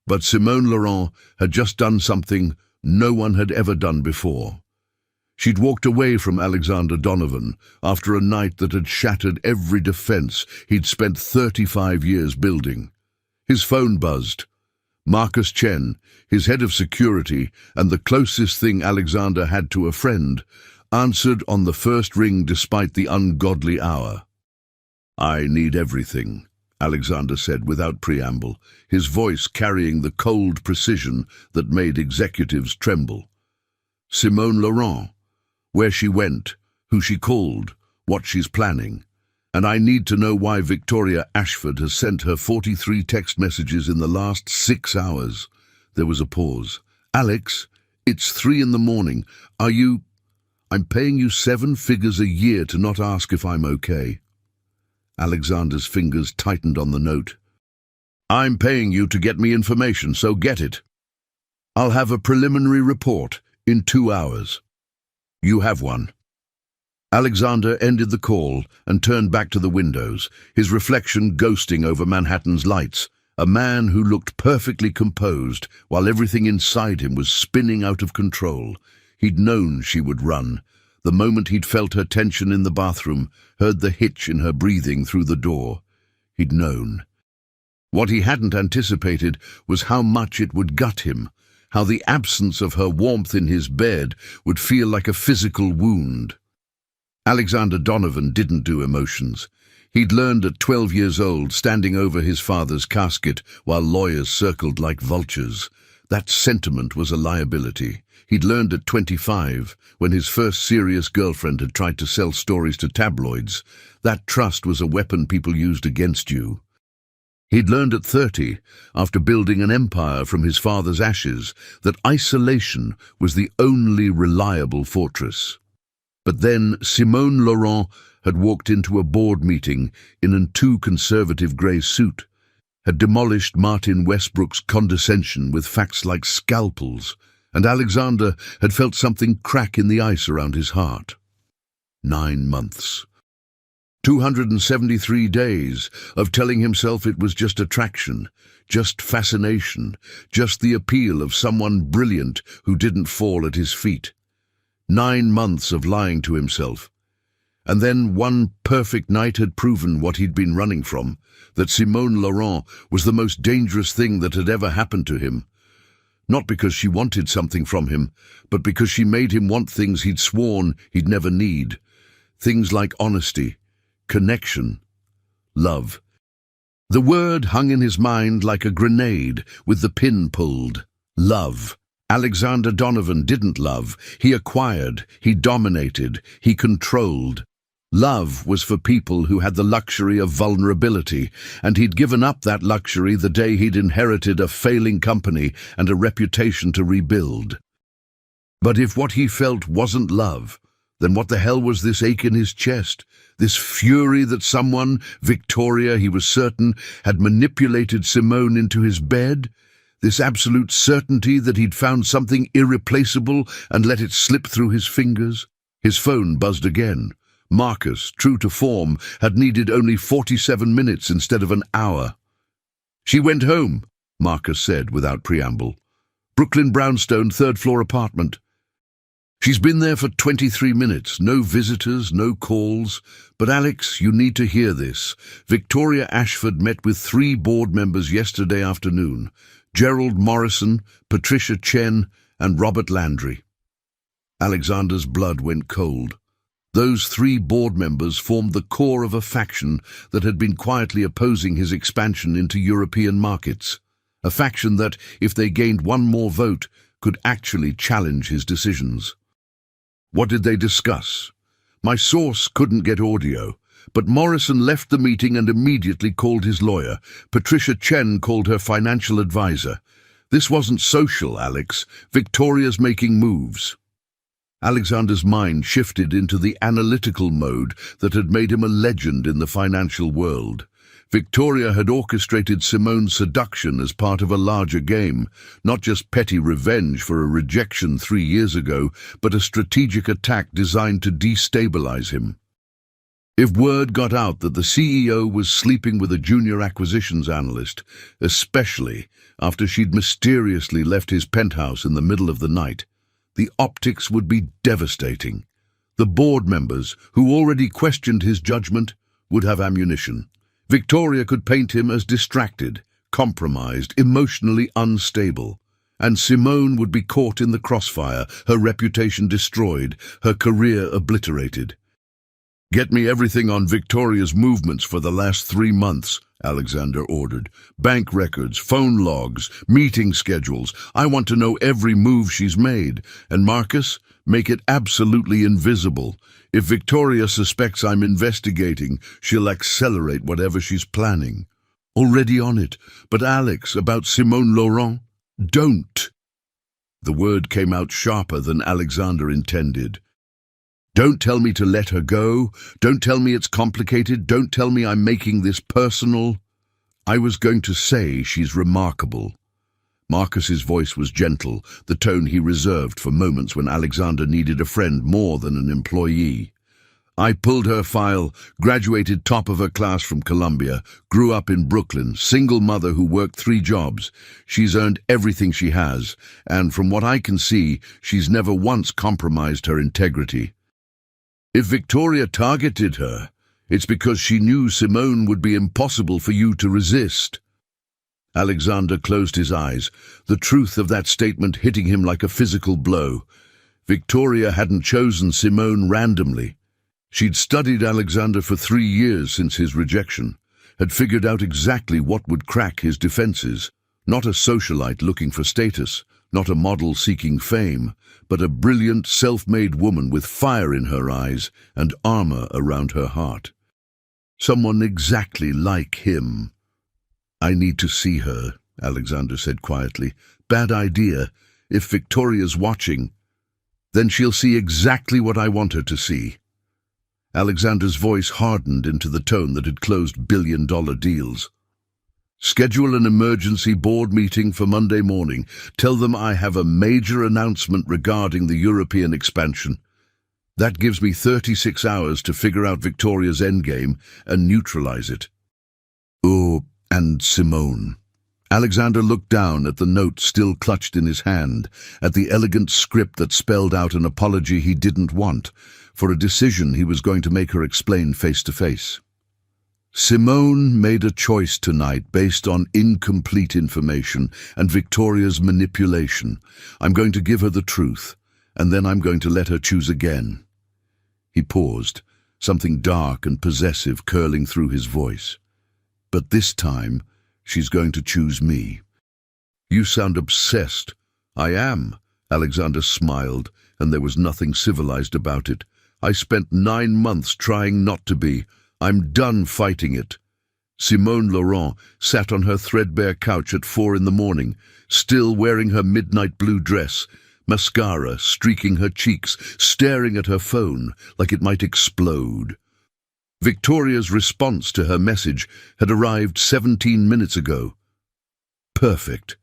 But Simone Laurent had just done something no one had ever done before. She'd walked away from Alexander Donovan after a night that had shattered every defense he'd spent 35 years building. His phone buzzed. Marcus Chen, his head of security and the closest thing Alexander had to a friend, answered on the first ring despite the ungodly hour. I need everything, Alexander said without preamble, his voice carrying the cold precision that made executives tremble. Simone Laurent, where she went, who she called, what she's planning. And I need to know why Victoria Ashford has sent her 43 text messages in the last 6 hours. There was a pause. Alex, it's 3 in the morning. Are you... I'm paying you 7 figures a year to not ask if I'm okay. Alexander's fingers tightened on the note. I'm paying you to get me information, so get it. I'll have a preliminary report in 2 hours. You have one. Alexander ended the call and turned back to the windows, his reflection ghosting over Manhattan's lights, a man who looked perfectly composed while everything inside him was spinning out of control. He'd known she would run. The moment he'd felt her tension in the bathroom, heard the hitch in her breathing through the door. He'd known. What he hadn't anticipated was how much it would gut him, how the absence of her warmth in his bed would feel like a physical wound. Alexander Donovan didn't do emotions. He'd learned at 12 years old, standing over his father's casket while lawyers circled like vultures. That sentiment was a liability. He'd learned at 25, when his first serious girlfriend had tried to sell stories to tabloids. That trust was a weapon people used against you. He'd learned at 30, after building an empire from his father's ashes, that isolation was the only reliable fortress. But then Simone Laurent had walked into a board meeting in a too conservative grey suit, had demolished Martin Westbrook's condescension with facts like scalpels, and Alexander had felt something crack in the ice around his heart. 9 months. 273 days of telling himself it was just attraction, just fascination, just the appeal of someone brilliant who didn't fall at his feet. 9 months of lying to himself. And then one perfect night had proven what he'd been running from, that Simone Laurent was the most dangerous thing that had ever happened to him. Not because she wanted something from him, but because she made him want things he'd sworn he'd never need. Things like honesty, connection, love. The word hung in his mind like a grenade with the pin pulled. Love. Alexander Donovan didn't love. He acquired, he dominated, he controlled. Love was for people who had the luxury of vulnerability, and he'd given up that luxury the day he'd inherited a failing company and a reputation to rebuild. But if what he felt wasn't love, then what the hell was this ache in his chest? This fury that someone, Victoria, he was certain, had manipulated Simone into his bed? This absolute certainty that he'd found something irreplaceable and let it slip through his fingers? His phone buzzed again. Marcus, true to form, had needed only 47 minutes instead of an hour. "She went home," Marcus said without preamble. "Brooklyn Brownstone, 3rd-floor apartment. She's been there for 23 minutes, no visitors, no calls. But Alex, you need to hear this. Victoria Ashford met with 3 board members yesterday afternoon. Gerald Morrison, Patricia Chen, and Robert Landry." Alexander's blood went cold. Those 3 board members formed the core of a faction that had been quietly opposing his expansion into European markets. A faction that, if they gained one more vote, could actually challenge his decisions. What did they discuss? My source couldn't get audio, but Morrison left the meeting and immediately called his lawyer. Patricia Chen called her financial advisor. This wasn't social, Alex. Victoria's making moves. Alexander's mind shifted into the analytical mode that had made him a legend in the financial world. Victoria had orchestrated Simone's seduction as part of a larger game, not just petty revenge for a rejection 3 years ago, but a strategic attack designed to destabilize him. If word got out that the CEO was sleeping with a junior acquisitions analyst, especially after she'd mysteriously left his penthouse in the middle of the night, the optics would be devastating. The board members, who already questioned his judgment, would have ammunition. Victoria could paint him as distracted, compromised, emotionally unstable. And Simone would be caught in the crossfire, her reputation destroyed, her career obliterated. "Get me everything on Victoria's movements for the last 3 months, Alexander ordered. "Bank records, phone logs, meeting schedules. I want to know every move she's made. And Marcus, make it absolutely invisible. If Victoria suspects I'm investigating, she'll accelerate whatever she's planning." "Already on it. But Alex, about Simone Laurent?" "Don't." The word came out sharper than Alexander intended. "Don't tell me to let her go. Don't tell me it's complicated. Don't tell me I'm making this personal. I was going to say she's remarkable." Marcus's voice was gentle, the tone he reserved for moments when Alexander needed a friend more than an employee. "I pulled her file, graduated top of her class from Columbia, grew up in Brooklyn, single mother who worked 3 jobs. She's earned everything she has, and from what I can see, she's never once compromised her integrity. If Victoria targeted her, it's because she knew Simone would be impossible for you to resist." Alexander closed his eyes, the truth of that statement hitting him like a physical blow. Victoria hadn't chosen Simone randomly. She'd studied Alexander for 3 years since his rejection, had figured out exactly what would crack his defenses. Not a socialite looking for status, not a model seeking fame, but a brilliant, self-made woman with fire in her eyes and armor around her heart. Someone exactly like him. "I need to see her," Alexander said quietly. "Bad idea. If Victoria's watching, then she'll see exactly what I want her to see." Alexander's voice hardened into the tone that had closed billion-dollar deals. "Schedule an emergency board meeting for Monday morning. Tell them I have a major announcement regarding the European expansion. That gives me 36 hours to figure out Victoria's endgame and neutralize it." "Oh, and Simone." Alexander looked down at the note still clutched in his hand, at the elegant script that spelled out an apology he didn't want, for a decision he was going to make her explain face to face. "Simone made a choice tonight based on incomplete information and Victoria's manipulation. I'm going to give her the truth, and then I'm going to let her choose again." He paused, something dark and possessive curling through his voice. "But this time, she's going to choose me." "You sound obsessed." "I am," Alexander smiled, and there was nothing civilized about it. "I spent 9 months trying not to be. I'm done fighting it." Simone Laurent sat on her threadbare couch at 4 in the morning, still wearing her midnight blue dress, mascara streaking her cheeks, staring at her phone like it might explode. Victoria's response to her message had arrived 17 minutes ago. "Perfect.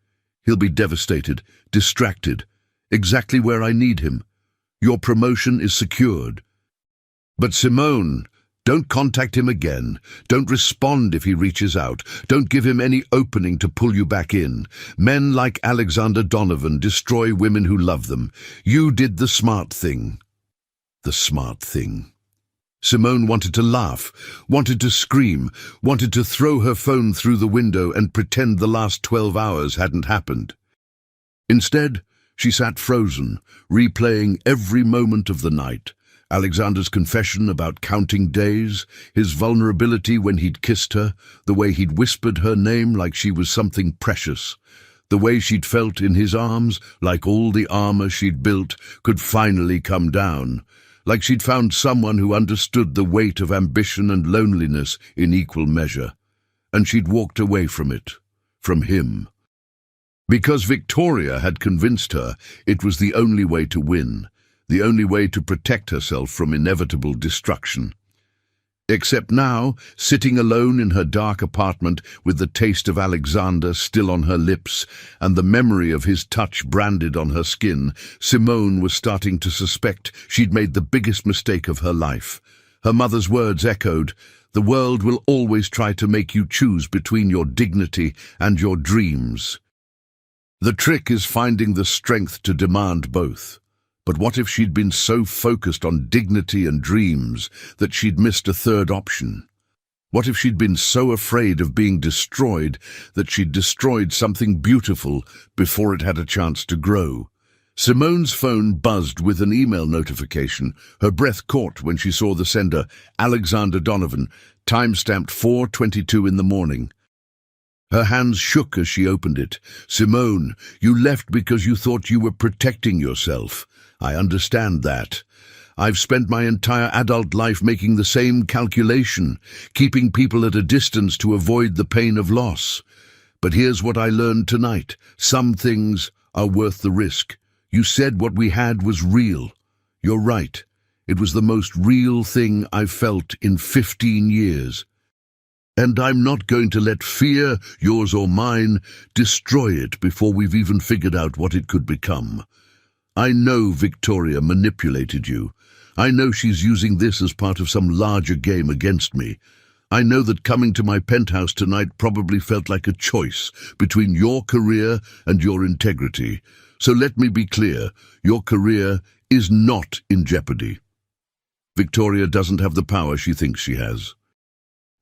He'll be devastated, distracted, exactly where I need him. Your promotion is secured." "But Simone, don't contact him again. Don't respond if he reaches out. Don't give him any opening to pull you back in. Men like Alexander Donovan destroy women who love them. You did the smart thing." The smart thing. Simone wanted to laugh, wanted to scream, wanted to throw her phone through the window and pretend the last 12 hours hadn't happened. Instead, she sat frozen, replaying every moment of the night. Alexander's confession about counting days, his vulnerability when he'd kissed her, the way he'd whispered her name like she was something precious, the way she'd felt in his arms like all the armor she'd built could finally come down, like she'd found someone who understood the weight of ambition and loneliness in equal measure, and she'd walked away from it, from him. Because Victoria had convinced her it was the only way to win, the only way to protect herself from inevitable destruction. Except now, sitting alone in her dark apartment with the taste of Alexander still on her lips and the memory of his touch branded on her skin, Simone was starting to suspect she'd made the biggest mistake of her life. Her mother's words echoed, "The world will always try to make you choose between your dignity and your dreams. The trick is finding the strength to demand both." But what if she'd been so focused on dignity and dreams that she'd missed a third option? What if she'd been so afraid of being destroyed that she'd destroyed something beautiful before it had a chance to grow? Simone's phone buzzed with an email notification. Her breath caught when she saw the sender, Alexander Donovan, time-stamped 4:22 in the morning. Her hands shook as she opened it. "Simone, you left because you thought you were protecting yourself. I understand that. I've spent my entire adult life making the same calculation, keeping people at a distance to avoid the pain of loss. But here's what I learned tonight. Some things are worth the risk. You said what we had was real. You're right. It was the most real thing I've felt in 15 years. And I'm not going to let fear, yours or mine, destroy it before we've even figured out what it could become. I know Victoria manipulated you. I know she's using this as part of some larger game against me. I know that coming to my penthouse tonight probably felt like a choice between your career and your integrity. So let me be clear, your career is not in jeopardy. Victoria doesn't have the power she thinks she has.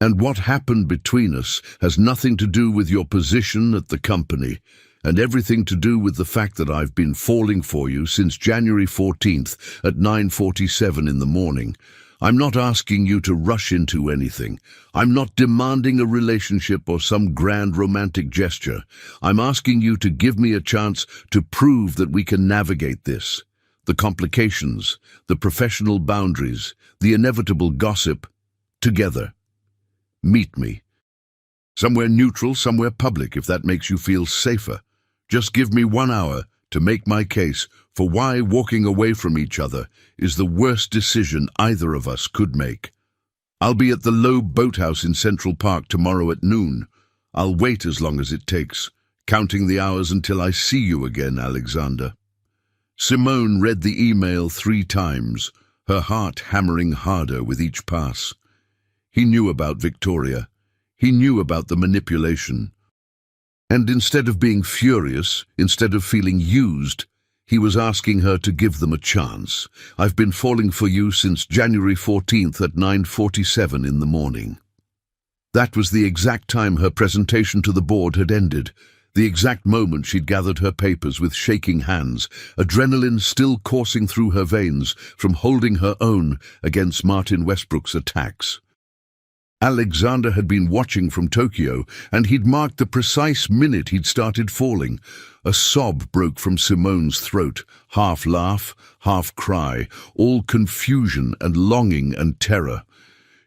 And what happened between us has nothing to do with your position at the company, and everything to do with the fact that I've been falling for you since January 14th at 9:47 in the morning. I'm not asking you to rush into anything. I'm not demanding a relationship or some grand romantic gesture. I'm asking you to give me a chance to prove that we can navigate this. The complications, the professional boundaries, the inevitable gossip, together. Meet me. Somewhere neutral, somewhere public, if that makes you feel safer. Just give me 1 hour to make my case for why walking away from each other is the worst decision either of us could make. I'll be at the Loeb Boathouse in Central Park tomorrow at noon. I'll wait as long as it takes, counting the hours until I see you again, Alexander. Simone read the email 3 times, her heart hammering harder with each pass. He knew about Victoria. He knew about the manipulation. And instead of being furious, instead of feeling used, he was asking her to give them a chance. I've been falling for you since January 14th at 9:47 in the morning. That was the exact time her presentation to the board had ended, the exact moment she'd gathered her papers with shaking hands, adrenaline still coursing through her veins from holding her own against Martin Westbrook's attacks. Alexander had been watching from Tokyo, and he'd marked the precise minute he'd started falling. A sob broke from Simone's throat, half laugh, half cry, all confusion and longing and terror.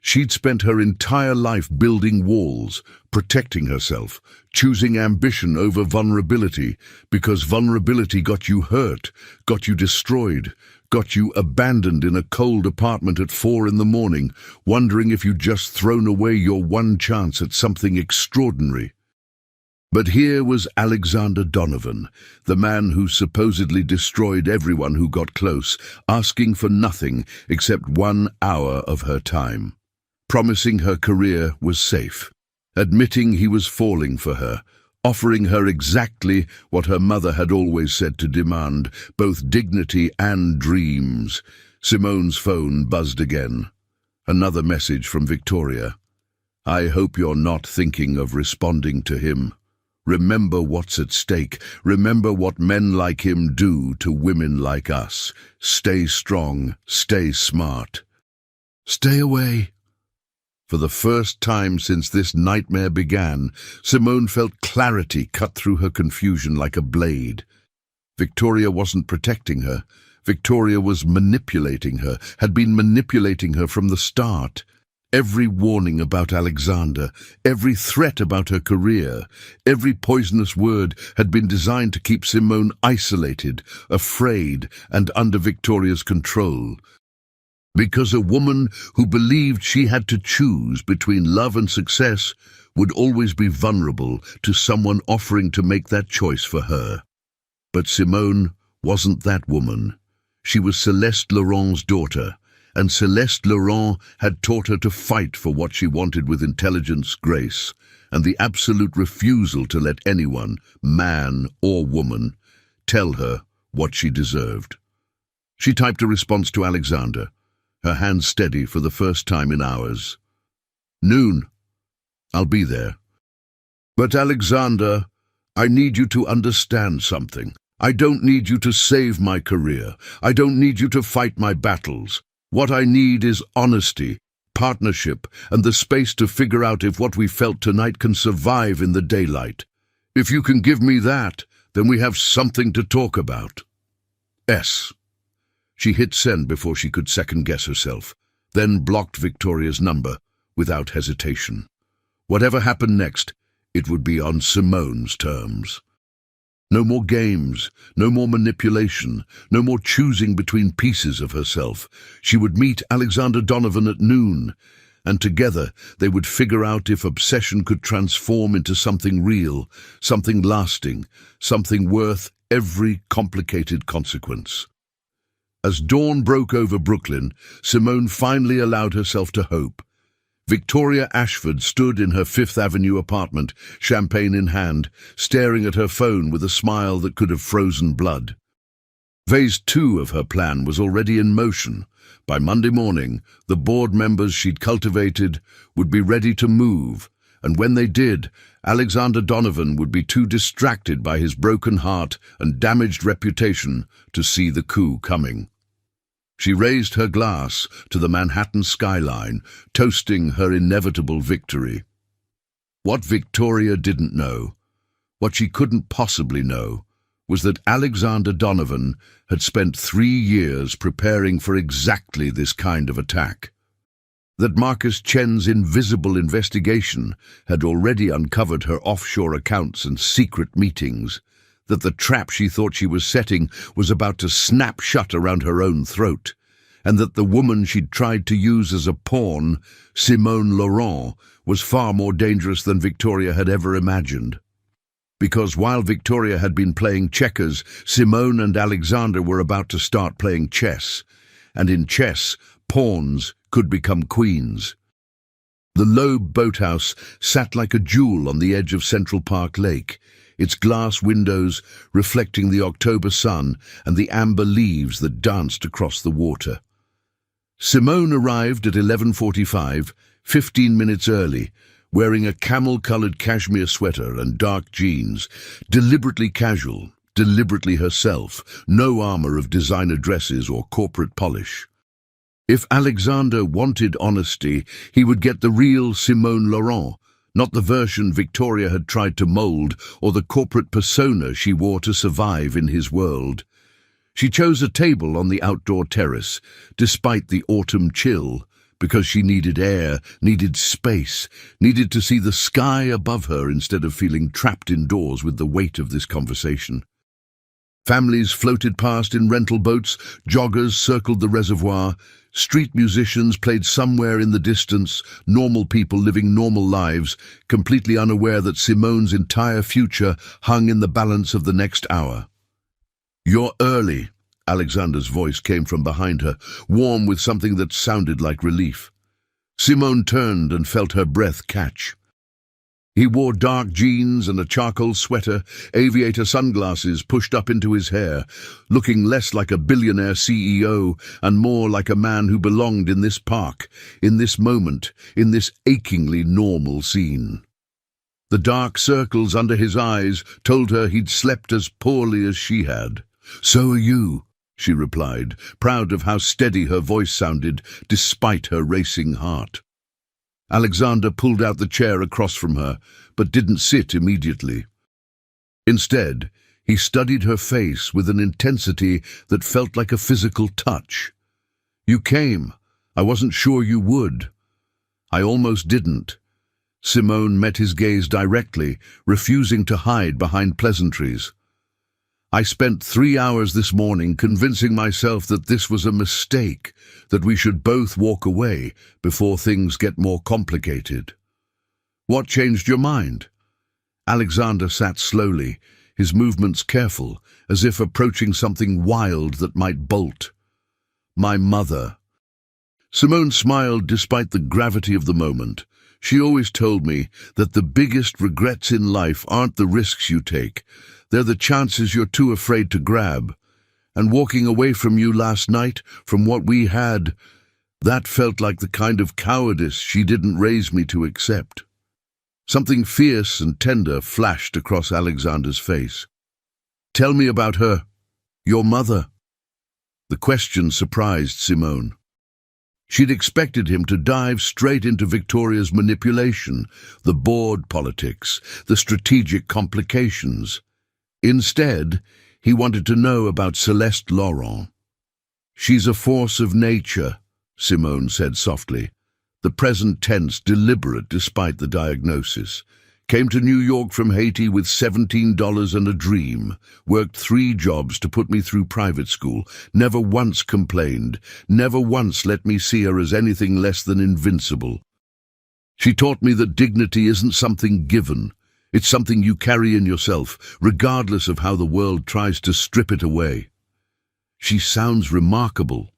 She'd spent her entire life building walls, protecting herself, choosing ambition over vulnerability, because vulnerability got you hurt, got you destroyed, got you abandoned in a cold apartment at 4 in the morning, wondering if you'd just thrown away your one chance at something extraordinary. But here was Alexander Donovan, the man who supposedly destroyed everyone who got close, asking for nothing except 1 hour of her time. Promising her career was safe, admitting he was falling for her, offering her exactly what her mother had always said to demand, both dignity and dreams. Simone's phone buzzed again. Another message from Victoria. I hope you're not thinking of responding to him. Remember what's at stake. Remember what men like him do to women like us. Stay strong. Stay smart. Stay away. For the first time since this nightmare began, Simone felt clarity cut through her confusion like a blade. Victoria wasn't protecting her. Victoria was manipulating her, had been manipulating her from the start. Every warning about Alexander, every threat about her career, every poisonous word had been designed to keep Simone isolated, afraid, and under Victoria's control. Because a woman who believed she had to choose between love and success would always be vulnerable to someone offering to make that choice for her. But Simone wasn't that woman. She was Celeste Laurent's daughter, and Celeste Laurent had taught her to fight for what she wanted with intelligence, grace, and the absolute refusal to let anyone, man or woman, tell her what she deserved. She typed a response to Alexander, her hands steady for the first time in hours. Noon. I'll be there. But Alexander, I need you to understand something. I don't need you to save my career. I don't need you to fight my battles. What I need is honesty, partnership, and the space to figure out if what we felt tonight can survive in the daylight. If you can give me that, then we have something to talk about. S. She hit send before she could second-guess herself, then blocked Victoria's number without hesitation. Whatever happened next, it would be on Simone's terms. No more games, no more manipulation, no more choosing between pieces of herself. She would meet Alexander Donovan at noon, and together they would figure out if obsession could transform into something real, something lasting, something worth every complicated consequence. As dawn broke over Brooklyn, Simone finally allowed herself to hope. Victoria Ashford stood in her Fifth Avenue apartment, champagne in hand, staring at her phone with a smile that could have frozen blood. Phase 2 of her plan was already in motion. By Monday morning, the board members she'd cultivated would be ready to move, and when they did, Alexander Donovan would be too distracted by his broken heart and damaged reputation to see the coup coming. She raised her glass to the Manhattan skyline, toasting her inevitable victory. What Victoria didn't know, what she couldn't possibly know, was that Alexander Donovan had spent 3 years preparing for exactly this kind of attack. That Marcus Chen's invisible investigation had already uncovered her offshore accounts and secret meetings, that the trap she thought she was setting was about to snap shut around her own throat, and that the woman she'd tried to use as a pawn, Simone Laurent, was far more dangerous than Victoria had ever imagined. Because while Victoria had been playing checkers, Simone and Alexander were about to start playing chess, and in chess, pawns could become queens. The Loeb boathouse sat like a jewel on the edge of Central Park Lake, its glass windows reflecting the October sun and the amber leaves that danced across the water. Simone arrived at 11:45, 15 minutes early, wearing a camel-colored cashmere sweater and dark jeans, deliberately casual, deliberately herself, no armor of designer dresses or corporate polish. If Alexander wanted honesty, he would get the real Simone Laurent, not the version Victoria had tried to mold or the corporate persona she wore to survive in his world. She chose a table on the outdoor terrace, despite the autumn chill, because she needed air, needed space, needed to see the sky above her instead of feeling trapped indoors with the weight of this conversation. Families floated past in rental boats, joggers circled the reservoir, street musicians played somewhere in the distance, normal people living normal lives, completely unaware that Simone's entire future hung in the balance of the next hour. "You're early," Alexander's voice came from behind her, warm with something that sounded like relief. Simone turned and felt her breath catch. He wore dark jeans and a charcoal sweater, aviator sunglasses pushed up into his hair, looking less like a billionaire CEO and more like a man who belonged in this park, in this moment, in this achingly normal scene. The dark circles under his eyes told her he'd slept as poorly as she had. "So are you," she replied, proud of how steady her voice sounded despite her racing heart. Alexander pulled out the chair across from her, but didn't sit immediately. Instead, he studied her face with an intensity that felt like a physical touch. "You came. I wasn't sure you would." "I almost didn't." Simone met his gaze directly, refusing to hide behind pleasantries. "I spent 3 hours this morning convincing myself that this was a mistake, that we should both walk away before things get more complicated." "What changed your mind?" Alexander sat slowly, his movements careful, as if approaching something wild that might bolt. "My mother." Simone smiled despite the gravity of the moment. She always told me that the biggest regrets in life aren't the risks you take, they're the chances you're too afraid to grab. And walking away from you last night, from what we had, that felt like the kind of cowardice she didn't raise me to accept. Something fierce and tender flashed across Alexander's face. "Tell me about her, your mother." The question surprised Simone. She'd expected him to dive straight into Victoria's manipulation, the board politics, the strategic complications. Instead, he wanted to know about Celeste Laurent. "She's a force of nature," Simone said softly, the present tense deliberate despite the diagnosis. "Came to New York from Haiti with $17 and a dream, worked 3 jobs to put me through private school, never once complained, never once let me see her as anything less than invincible. She taught me that dignity isn't something given. It's something you carry in yourself, regardless of how the world tries to strip it away." "She sounds remarkable."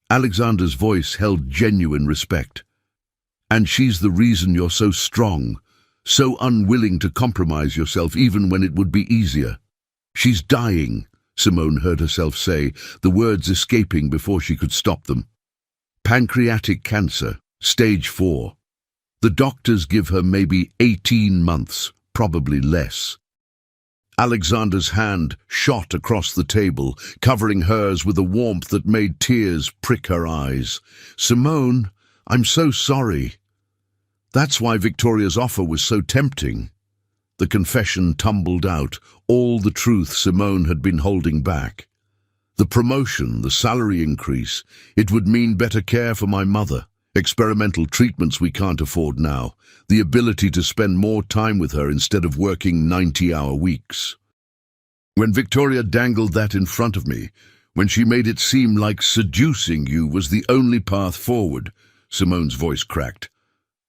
Alexander's voice held genuine respect. "And she's the reason you're so strong, so unwilling to compromise yourself even when it would be easier." "She's dying," Simone heard herself say, the words escaping before she could stop them. "Pancreatic cancer, stage 4. The doctors give her maybe 18 months, probably less." Alexander's hand shot across the table, covering hers with a warmth that made tears prick her eyes. "Simone, I'm so sorry. That's why Victoria's offer was so tempting." The confession tumbled out, all the truth Simone had been holding back. The promotion, the salary increase, it would mean better care for my mother, experimental treatments we can't afford now, the ability to spend more time with her instead of working 90-hour weeks. When Victoria dangled that in front of me, when she made it seem like seducing you was the only path forward, Simone's voice cracked.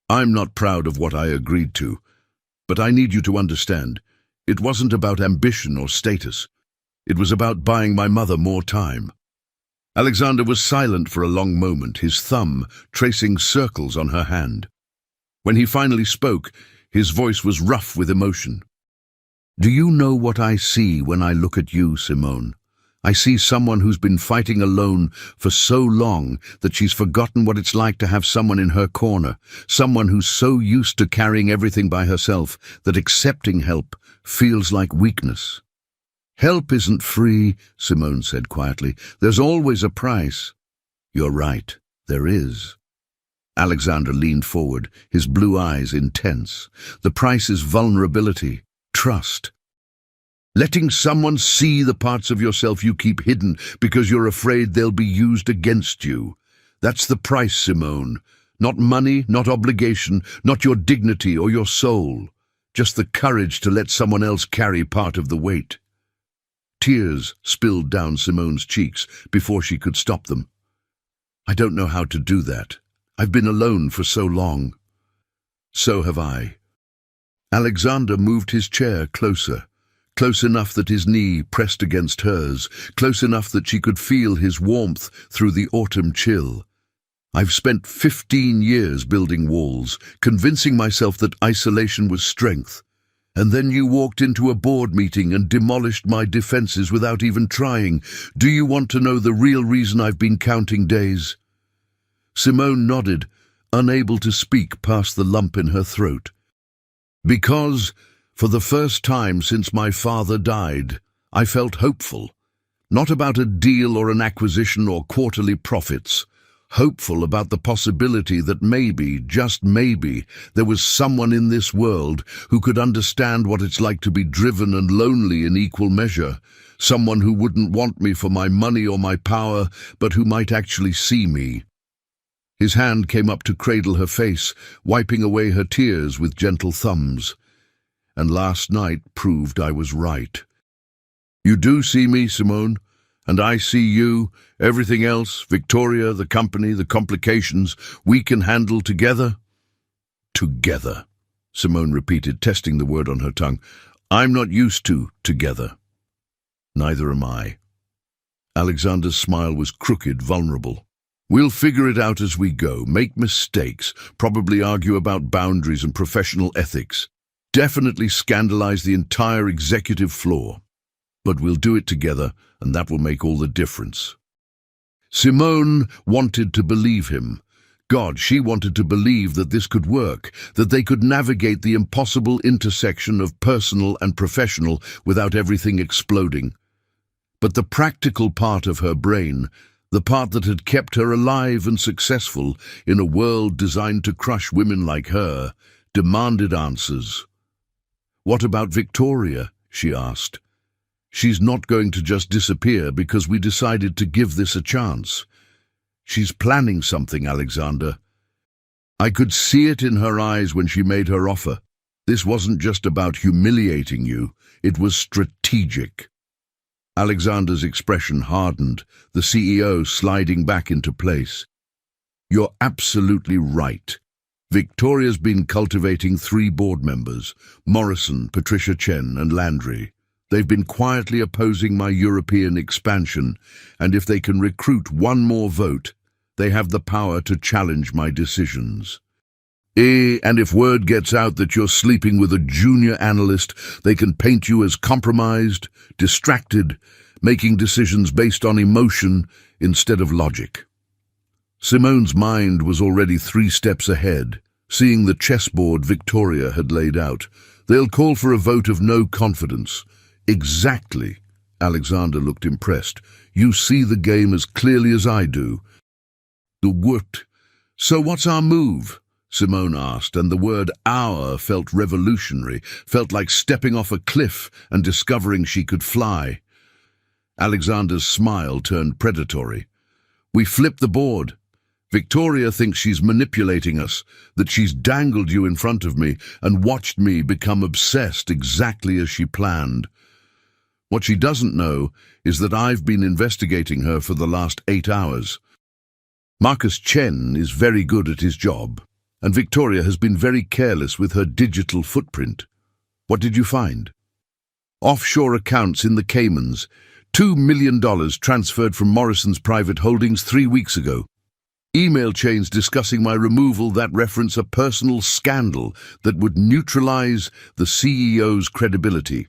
"I'm not proud of what I agreed to, but I need you to understand, it wasn't about ambition or status. It was about buying my mother more time." Alexander was silent for a long moment, his thumb tracing circles on her hand. When he finally spoke, his voice was rough with emotion. "Do you know what I see when I look at you, Simone? I see someone who's been fighting alone for so long that she's forgotten what it's like to have someone in her corner, someone who's so used to carrying everything by herself that accepting help feels like weakness." "Help isn't free," Simone said quietly. "There's always a price." "You're right, there is." Alexander leaned forward, his blue eyes intense. "The price is vulnerability, trust. Letting someone see the parts of yourself you keep hidden because you're afraid they'll be used against you. That's the price, Simone. Not money, not obligation, not your dignity or your soul. Just the courage to let someone else carry part of the weight." Tears spilled down Simone's cheeks before she could stop them. "I don't know how to do that. I've been alone for so long." "So have I." Alexander moved his chair closer, close enough that his knee pressed against hers, close enough that she could feel his warmth through the autumn chill. "I've spent 15 years building walls, convincing myself that isolation was strength. And then you walked into a board meeting and demolished my defenses without even trying. Do you want to know the real reason I've been counting days?" Simone nodded, unable to speak past the lump in her throat. "Because, for the first time since my father died, I felt hopeful. Not about a deal or an acquisition or quarterly profits. Hopeful about the possibility that maybe, just maybe, there was someone in this world who could understand what it's like to be driven and lonely in equal measure. Someone who wouldn't want me for my money or my power, but who might actually see me." His hand came up to cradle her face, wiping away her tears with gentle thumbs. "And last night proved I was right. You do see me, Simone, and I see you. Everything else, Victoria, the company, the complications, we can handle together." "Together," Simone repeated, testing the word on her tongue. "I'm not used to together." "Neither am I." Alexander's smile was crooked, vulnerable. "We'll figure it out as we go, make mistakes, probably argue about boundaries and professional ethics. Definitely scandalize the entire executive floor. But we'll do it together, and that will make all the difference." Simone wanted to believe him. God, she wanted to believe that this could work, that they could navigate the impossible intersection of personal and professional without everything exploding. But the practical part of her brain, the part that had kept her alive and successful in a world designed to crush women like her, demanded answers. "What about Victoria?" she asked. "She's not going to just disappear because we decided to give this a chance. She's planning something, Alexander." I could see it in her eyes when she made her offer. This wasn't just about humiliating you, it was strategic. Alexander's expression hardened, the CEO sliding back into place. "You're absolutely right. Victoria's been cultivating 3 board members, Morrison, Patricia Chen, and Landry. They've been quietly opposing my European expansion, and if they can recruit one more vote, they have the power to challenge my decisions. And if word gets out that you're sleeping with a junior analyst, they can paint you as compromised, distracted, making decisions based on emotion instead of logic." Simone's mind was already 3 steps ahead, seeing the chessboard Victoria had laid out. "They'll call for a vote of no confidence. Exactly. Alexander looked impressed. You see the game as clearly as I do. The what? So what's our move? Simone asked, and the word our felt revolutionary, felt like stepping off a cliff and discovering she could fly. Alexander's smile turned predatory. We flip the board. Victoria thinks she's manipulating us, that she's dangled you in front of me and watched me become obsessed exactly as she planned. What she doesn't know is that I've been investigating her for the last 8 hours. Marcus Chen is very good at his job, and Victoria has been very careless with her digital footprint. What did you find? Offshore accounts in the Caymans, $2 million transferred from Morrison's private holdings 3 weeks ago. Email chains discussing my removal that reference a personal scandal that would neutralize the CEO's credibility.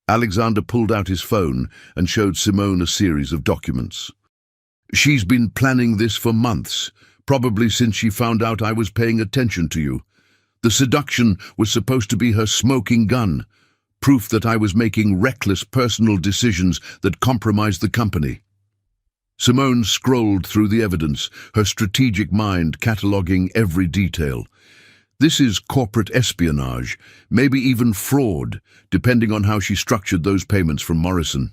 Alexander pulled out his phone and showed Simone a series of documents. She's been planning this for months, probably since she found out I was paying attention to you. The seduction was supposed to be her smoking gun, proof that I was making reckless personal decisions that compromised the company. Simone scrolled through the evidence, her strategic mind cataloguing every detail. This is corporate espionage, maybe even fraud, depending on how she structured those payments from Morrison.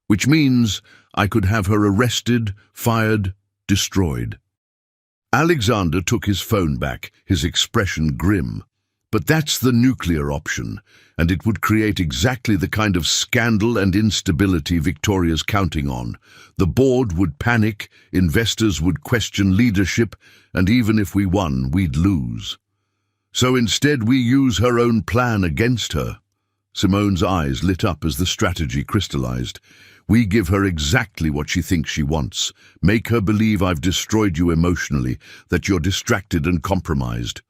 Which means I could have her arrested, fired, destroyed. Alexander took his phone back, his expression grim. But that's the nuclear option, and it would create exactly the kind of scandal and instability Victoria's counting on. The board would panic, investors would question leadership, and even if we won, we'd lose. So instead we use her own plan against her. Simone's eyes lit up as the strategy crystallized. We give her exactly what she thinks she wants. Make her believe I've destroyed you emotionally, that you're distracted and compromised.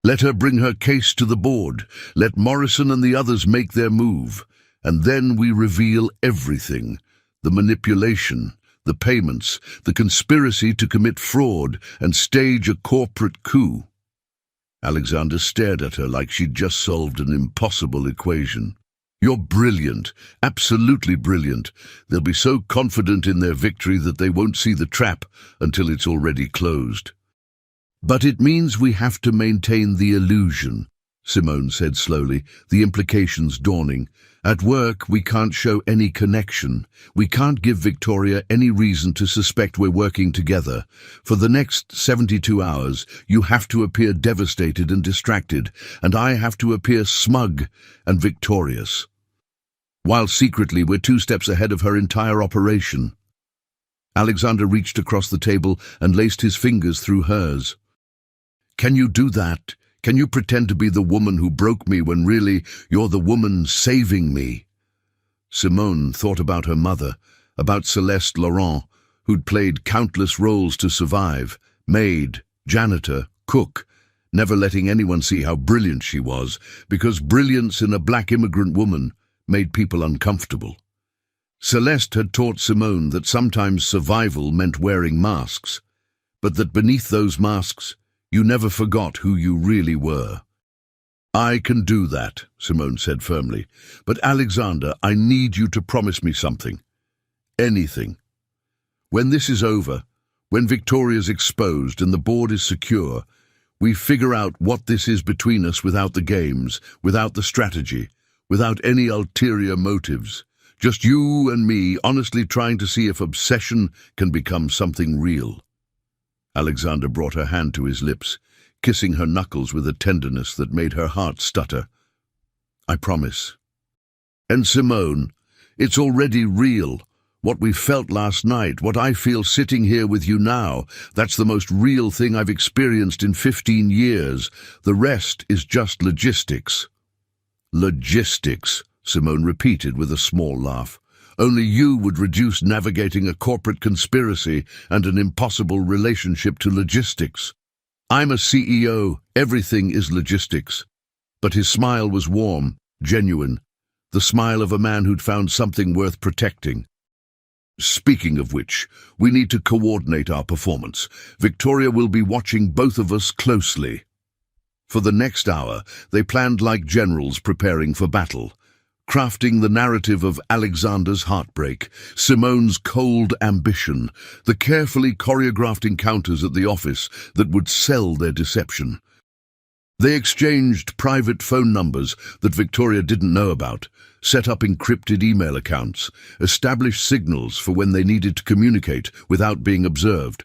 Let her bring her case to the board. Let Morrison and the others make their move. And then we reveal everything. The manipulation, the payments, the conspiracy to commit fraud and stage a corporate coup. Alexander stared at her like she'd just solved an impossible equation. You're brilliant, absolutely brilliant. They'll be so confident in their victory that they won't see the trap until it's already closed. But it means we have to maintain the illusion, Simone said slowly, the implications dawning. At work, we can't show any connection. We can't give Victoria any reason to suspect we're working together. For the next 72 hours, you have to appear devastated and distracted, and I have to appear smug and victorious. While secretly, we're 2 steps ahead of her entire operation. Alexander reached across the table and laced his fingers through hers. Can you do that? Can you pretend to be the woman who broke me when really you're the woman saving me? Simone thought about her mother, about Celeste Laurent, who'd played countless roles to survive, maid, janitor, cook, never letting anyone see how brilliant she was, because brilliance in a black immigrant woman made people uncomfortable. Celeste had taught Simone that sometimes survival meant wearing masks, but that beneath those masks, you never forgot who you really were. I can do that, Simone said firmly. But Alexander, I need you to promise me something. Anything. When this is over, when Victoria's exposed and the board is secure, we figure out what this is between us without the games, without the strategy, without any ulterior motives. Just you and me honestly trying to see if obsession can become something real. Alexander brought her hand to his lips, kissing her knuckles with a tenderness that made her heart stutter. I promise. And Simone, it's already real. What we felt last night, what I feel sitting here with you now, that's the most real thing I've experienced in 15 years. The rest is just logistics. Logistics, Simone repeated with a small laugh. Only you would reduce navigating a corporate conspiracy and an impossible relationship to logistics. I'm a CEO, everything is logistics. But his smile was warm, genuine, the smile of a man who'd found something worth protecting. Speaking of which, we need to coordinate our performance. Victoria will be watching both of us closely. For the next hour, they planned like generals preparing for battle. crafting the narrative of Alexander's heartbreak, Simone's cold ambition, the carefully choreographed encounters at the office that would sell their deception. They exchanged private phone numbers that Victoria didn't know about, set up encrypted email accounts, established signals for when they needed to communicate without being observed.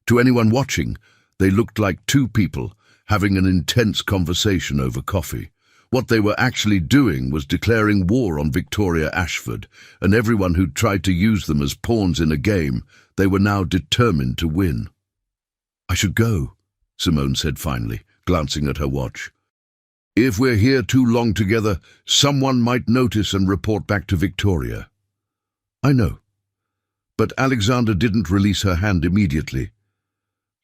To anyone watching, they looked like two people having an intense conversation over coffee. What they were actually doing was declaring war on Victoria Ashford, and everyone who'd tried to use them as pawns in a game, they were now determined to win. "I should go," Simone said finally, glancing at her watch. "If we're here too long together, someone might notice and report back to Victoria." "I know." But Alexander didn't release her hand immediately.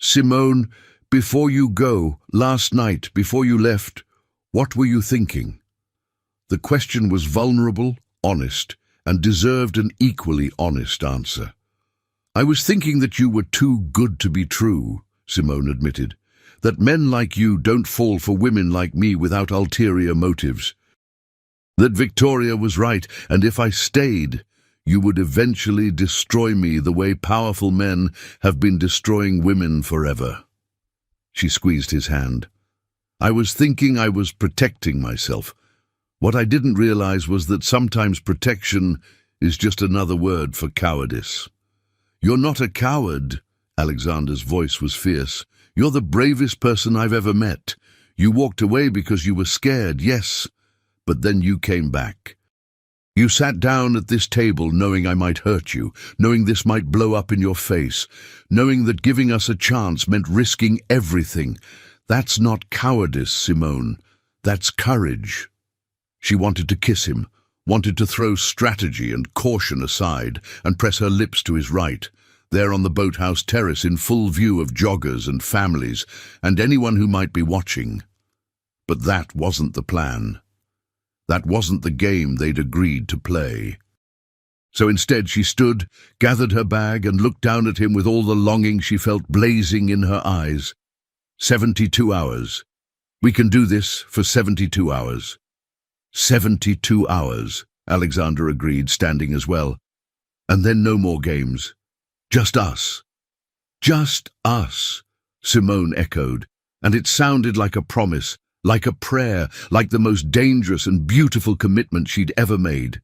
"Simone, before you go, last night, before you left, what were you thinking?" The question was vulnerable, honest, and deserved an equally honest answer. "I was thinking that you were too good to be true," Simone admitted. "That men like you don't fall for women like me without ulterior motives. That Victoria was right, and if I stayed, you would eventually destroy me the way powerful men have been destroying women forever." She squeezed his hand. "I was thinking I was protecting myself. What I didn't realize was that sometimes protection is just another word for cowardice." "You're not a coward," Alexander's voice was fierce. "You're the bravest person I've ever met. You walked away because you were scared, yes, but then you came back. You sat down at this table knowing I might hurt you, knowing this might blow up in your face, knowing that giving us a chance meant risking everything. That's not cowardice, Simone. That's courage." She wanted to kiss him, wanted to throw strategy and caution aside and press her lips to his right, there on the boathouse terrace in full view of joggers and families and anyone who might be watching. But that wasn't the plan. That wasn't the game they'd agreed to play. So instead she stood, gathered her bag, and looked down at him with all the longing she felt blazing in her eyes. 72 hours. We can do this for 72 hours. 72 hours, Alexander agreed, standing as well. And then no more games. Just us. Just us, Simone echoed, and it sounded like a promise, like a prayer, like the most dangerous and beautiful commitment she'd ever made.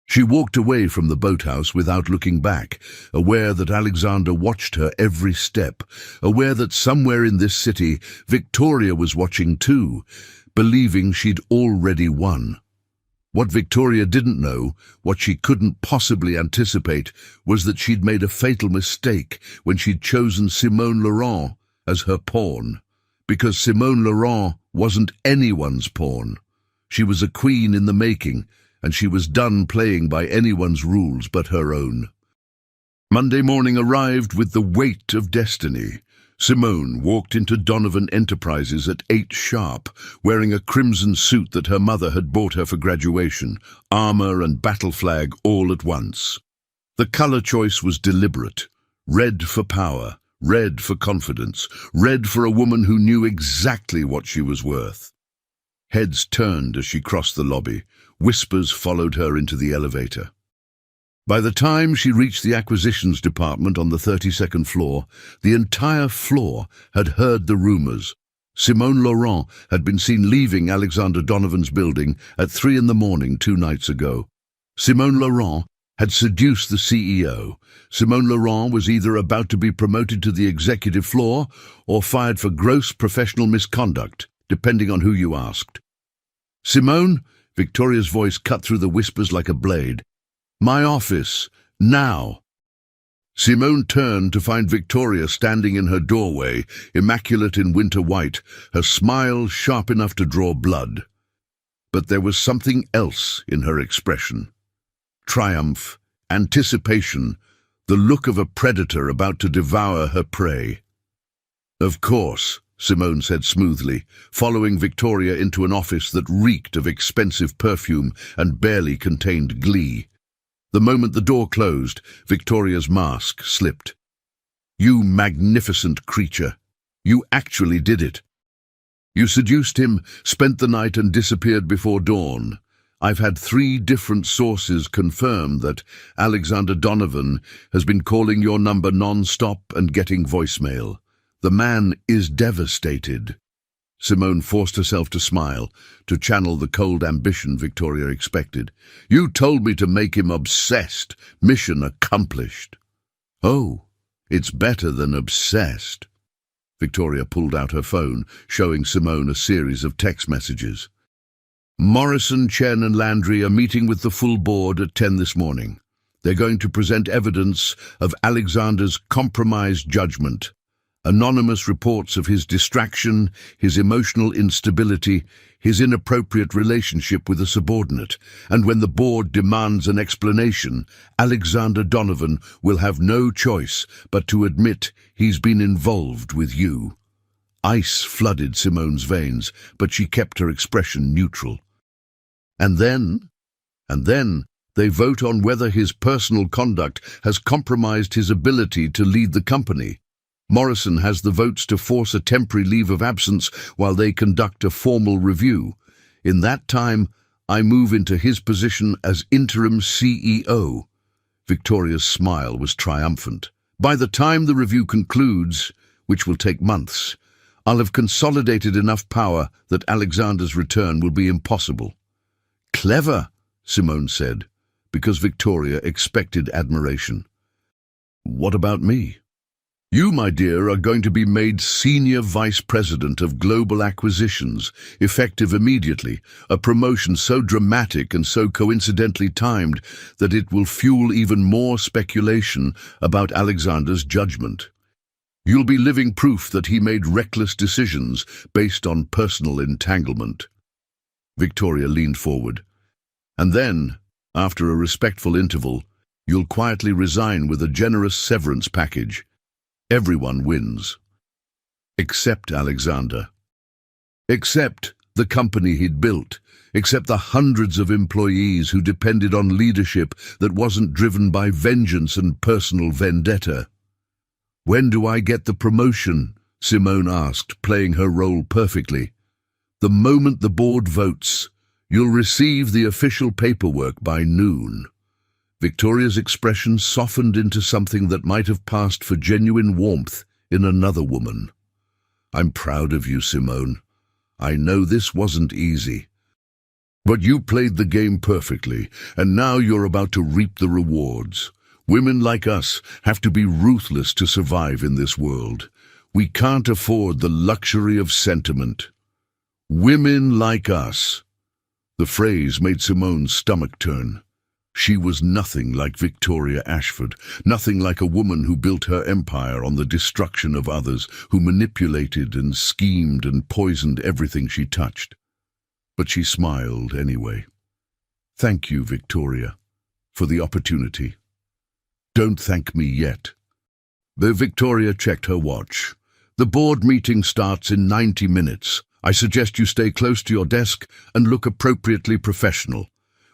She walked away from the boathouse without looking back, aware that Alexander watched her every step, aware that somewhere in this city Victoria was watching too, believing she'd already won. What Victoria didn't know, what she couldn't possibly anticipate, was that she'd made a fatal mistake when she'd chosen Simone Laurent as her pawn. Because Simone Laurent wasn't anyone's pawn. She was a queen in the making, and she was done playing by anyone's rules but her own. Monday morning arrived with the weight of destiny. Simone walked into Donovan Enterprises at 8 sharp, wearing a crimson suit that her mother had bought her for graduation, armor and battle flag all at once. The color choice was deliberate. Red for power, red for confidence, red for a woman who knew exactly what she was worth. Heads turned as she crossed the lobby. Whispers followed her into the elevator. By the time she reached the acquisitions department on the 32nd floor, the entire floor had heard the rumors. Simone Laurent had been seen leaving Alexander Donovan's building at 3 a.m. 2 nights ago. Simone Laurent had seduced the CEO. Simone Laurent was either about to be promoted to the executive floor or fired for gross professional misconduct, depending on who you asked. "Simone," Victoria's voice cut through the whispers like a blade. "My office, now." Simone turned to find Victoria standing in her doorway, immaculate in winter white, her smile sharp enough to draw blood. But there was something else in her expression. Triumph, anticipation, the look of a predator about to devour her prey. "Of course," Simone said smoothly, following Victoria into an office that reeked of expensive perfume and barely contained glee. The moment the door closed, Victoria's mask slipped. "You magnificent creature. You actually did it. You seduced him, spent the night and disappeared before dawn. I've had 3 different sources confirm that Alexander Donovan has been calling your number non-stop and getting voicemail. The man is devastated." Simone forced herself to smile, to channel the cold ambition Victoria expected. "You told me to make him obsessed. Mission accomplished." "Oh, it's better than obsessed." Victoria pulled out her phone, showing Simone a series of text messages. "Morrison, Chen and Landry are meeting with the full board at 10 this morning. They're going to present evidence of Alexander's compromised judgment. Anonymous reports of his distraction, his emotional instability, his inappropriate relationship with a subordinate. And when the board demands an explanation, Alexander Donovan will have no choice but to admit he's been involved with you." Ice flooded Simone's veins, but she kept her expression neutral. And then they vote on whether his personal conduct has compromised his ability to lead the company. Morrison has the votes to force a temporary leave of absence while they conduct a formal review. In that time, I move into his position as interim CEO. Victoria's smile was triumphant. "By the time the review concludes, which will take months, I'll have consolidated enough power that Alexander's return will be impossible." "Clever," Simone said, because Victoria expected admiration. "What about me?" "You, my dear, are going to be made Senior Vice President of Global Acquisitions, effective immediately, a promotion so dramatic and so coincidentally timed that it will fuel even more speculation about Alexander's judgment. You'll be living proof that he made reckless decisions based on personal entanglement." Victoria leaned forward. "And then, after a respectful interval, you'll quietly resign with a generous severance package. Everyone wins. Except Alexander. Except the company he'd built. Except the hundreds of employees who depended on leadership that wasn't driven by vengeance and personal vendetta." "When do I get the promotion?" Simone asked, playing her role perfectly. "The moment the board votes. You'll receive the official paperwork by noon." Victoria's expression softened into something that might have passed for genuine warmth in another woman. "I'm proud of you, Simone. I know this wasn't easy. But you played the game perfectly, and now you're about to reap the rewards. Women like us have to be ruthless to survive in this world. We can't afford the luxury of sentiment. Women like us." The phrase made Simone's stomach turn. She was nothing like Victoria Ashford, nothing like a woman who built her empire on the destruction of others, who manipulated and schemed and poisoned everything she touched. But she smiled anyway. "Thank you, Victoria, for the opportunity. Don't thank me yet." Victoria checked her watch. "The board meeting starts in 90 minutes. I suggest you stay close to your desk and look appropriately professional.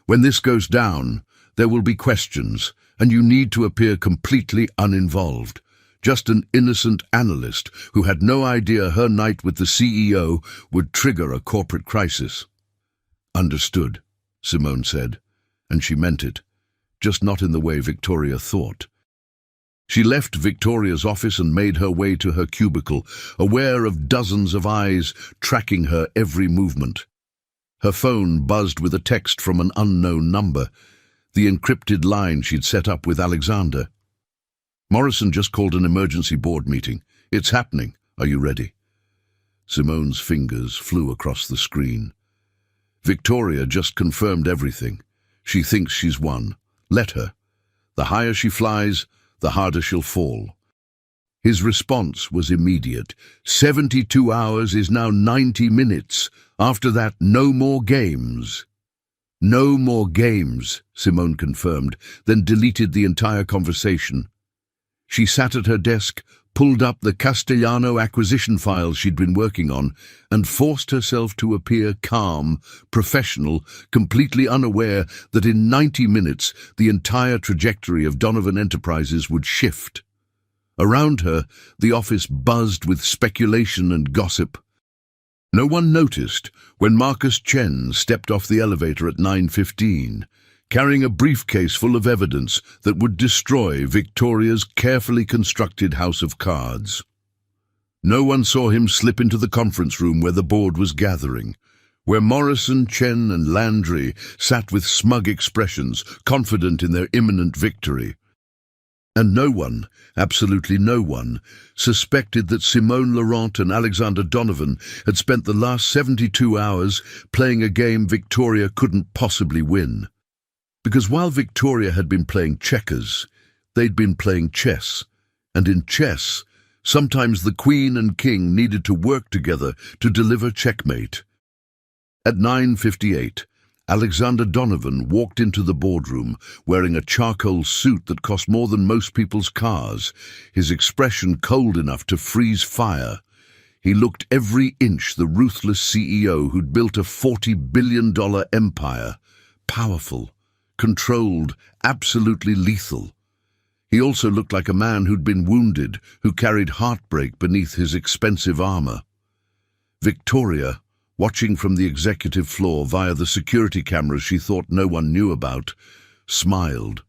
When this goes down, there will be questions, and you need to appear completely uninvolved. Just an innocent analyst who had no idea her night with the CEO would trigger a corporate crisis." "Understood," Simone said, and she meant it, just not in the way Victoria thought. She left Victoria's office and made her way to her cubicle, aware of dozens of eyes tracking her every movement. Her phone buzzed with a text from an unknown number, the encrypted line she'd set up with Alexander. "Morrison just called an emergency board meeting. It's happening. Are you ready?" Simone's fingers flew across the screen. "Victoria just confirmed everything. She thinks she's won. Let her. The higher she flies, the harder she'll fall." His response was immediate. 72 hours is now 90 minutes. After that, no more games. "No more games," Simone confirmed, then deleted the entire conversation. She sat at her desk, pulled up the Castellano acquisition files she'd been working on, and forced herself to appear calm, professional, completely unaware that in 90 minutes the entire trajectory of Donovan Enterprises would shift. Around her, the office buzzed with speculation and gossip. No one noticed when Marcus Chen stepped off the elevator at 9:15, carrying a briefcase full of evidence that would destroy Victoria's carefully constructed house of cards. No one saw him slip into the conference room where the board was gathering, where Morrison, Chen and Landry sat with smug expressions, confident in their imminent victory. And no one, absolutely no one, suspected that Simone Laurent and Alexander Donovan had spent the last 72 hours playing a game Victoria couldn't possibly win. Because while Victoria had been playing checkers, they'd been playing chess. And in chess, sometimes the queen and king needed to work together to deliver checkmate. At 9:58, Alexander Donovan walked into the boardroom wearing a charcoal suit that cost more than most people's cars, his expression cold enough to freeze fire. He looked every inch the ruthless CEO who'd built a $40 billion empire, powerful, controlled, absolutely lethal. He also looked like a man who'd been wounded, who carried heartbreak beneath his expensive armor. Victoria, watching from the executive floor via the security cameras she thought no one knew about, smiled.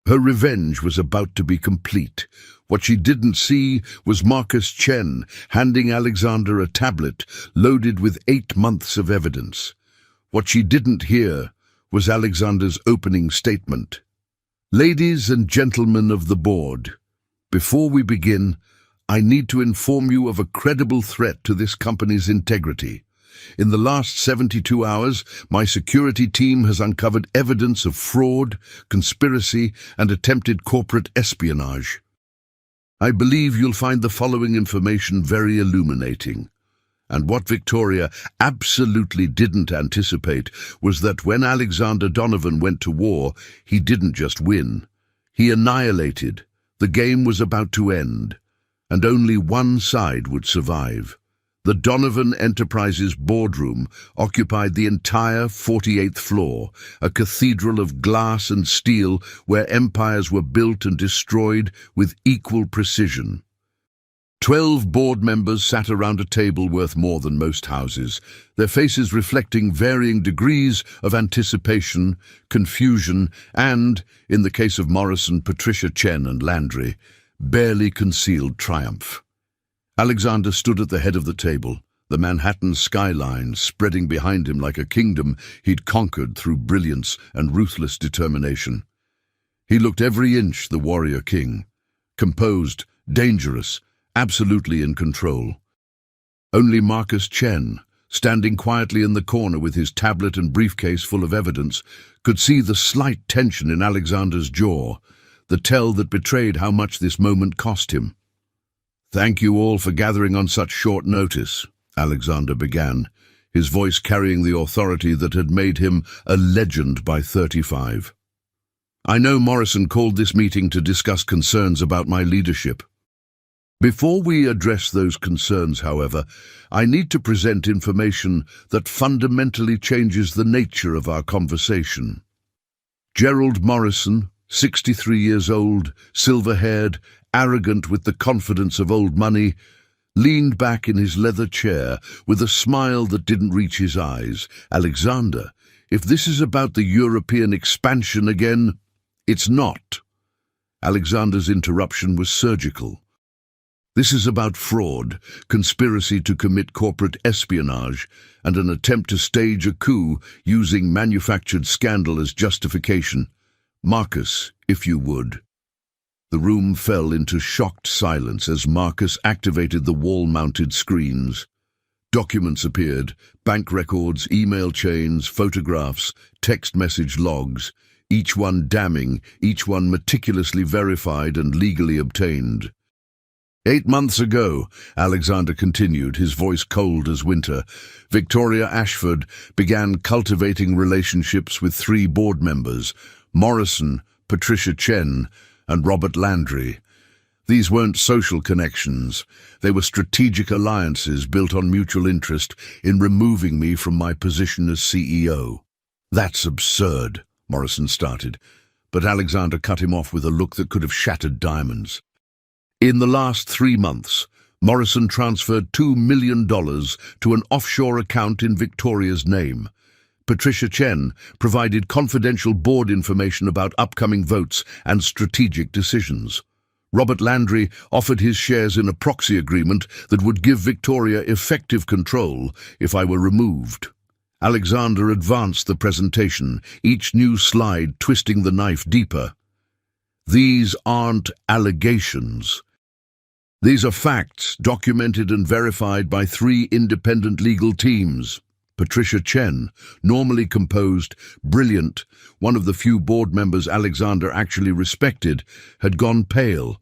Her revenge was about to be complete. What she didn't see was Marcus Chen handing Alexander a tablet loaded with 8 months of evidence. What she didn't hear was Alexander's opening statement. "Ladies and gentlemen of the board, before we begin, I need to inform you of a credible threat to this company's integrity. In the last 72 hours, my security team has uncovered evidence of fraud, conspiracy, and attempted corporate espionage. I believe you'll find the following information very illuminating. And what Victoria absolutely didn't anticipate was that when Alexander Donovan went to war, he didn't just win. He annihilated. The game was about to end, and only one side would survive. The Donovan Enterprises boardroom occupied the entire 48th floor, a cathedral of glass and steel where empires were built and destroyed with equal precision. 12 board members sat around a table worth more than most houses, their faces reflecting varying degrees of anticipation, confusion, and, in the case of Morrison, Patricia, Chen and Landry, barely concealed triumph. Alexander stood at the head of the table, the Manhattan skyline spreading behind him like a kingdom he'd conquered through brilliance and ruthless determination. He looked every inch the warrior king, composed, dangerous, absolutely in control. Only Marcus Chen, standing quietly in the corner with his tablet and briefcase full of evidence, could see the slight tension in Alexander's jaw, the tell that betrayed how much this moment cost him. "Thank you all for gathering on such short notice," Alexander began, his voice carrying the authority that had made him a legend by 35. "I know Morrison called this meeting to discuss concerns about my leadership. Before we address those concerns, however, I need to present information that fundamentally changes the nature of our conversation. Gerald Morrison, 63 years old, silver-haired, arrogant with the confidence of old money, leaned back in his leather chair with a smile that didn't reach his eyes. "Alexander, if this is about the European expansion again, it's not." Alexander's interruption was surgical. "This is about fraud, conspiracy to commit corporate espionage, and an attempt to stage a coup using manufactured scandal as justification. Marcus, if you would." The room fell into shocked silence as Marcus activated the wall-mounted screens. Documents appeared, bank records, email chains, photographs, text message logs, each one damning, each one meticulously verified and legally obtained. 8 months ago, Alexander continued, his voice cold as winter, Victoria Ashford began cultivating relationships with 3 board members, Morrison, Patricia Chen, and Robert Landry. These weren't social connections. They were strategic alliances built on mutual interest in removing me from my position as CEO. "That's absurd," Morrison started, but Alexander cut him off with a look that could have shattered diamonds. "In the last 3 months, Morrison transferred $2 million to an offshore account in Victoria's name. Patricia Chen provided confidential board information about upcoming votes and strategic decisions. Robert Landry offered his shares in a proxy agreement that would give Victoria effective control if I were removed. Alexander advanced the presentation, each new slide twisting the knife deeper. These aren't allegations. These are facts, documented and verified by 3 independent legal teams. Patricia Chen, normally composed, brilliant, one of the few board members Alexander actually respected, had gone pale.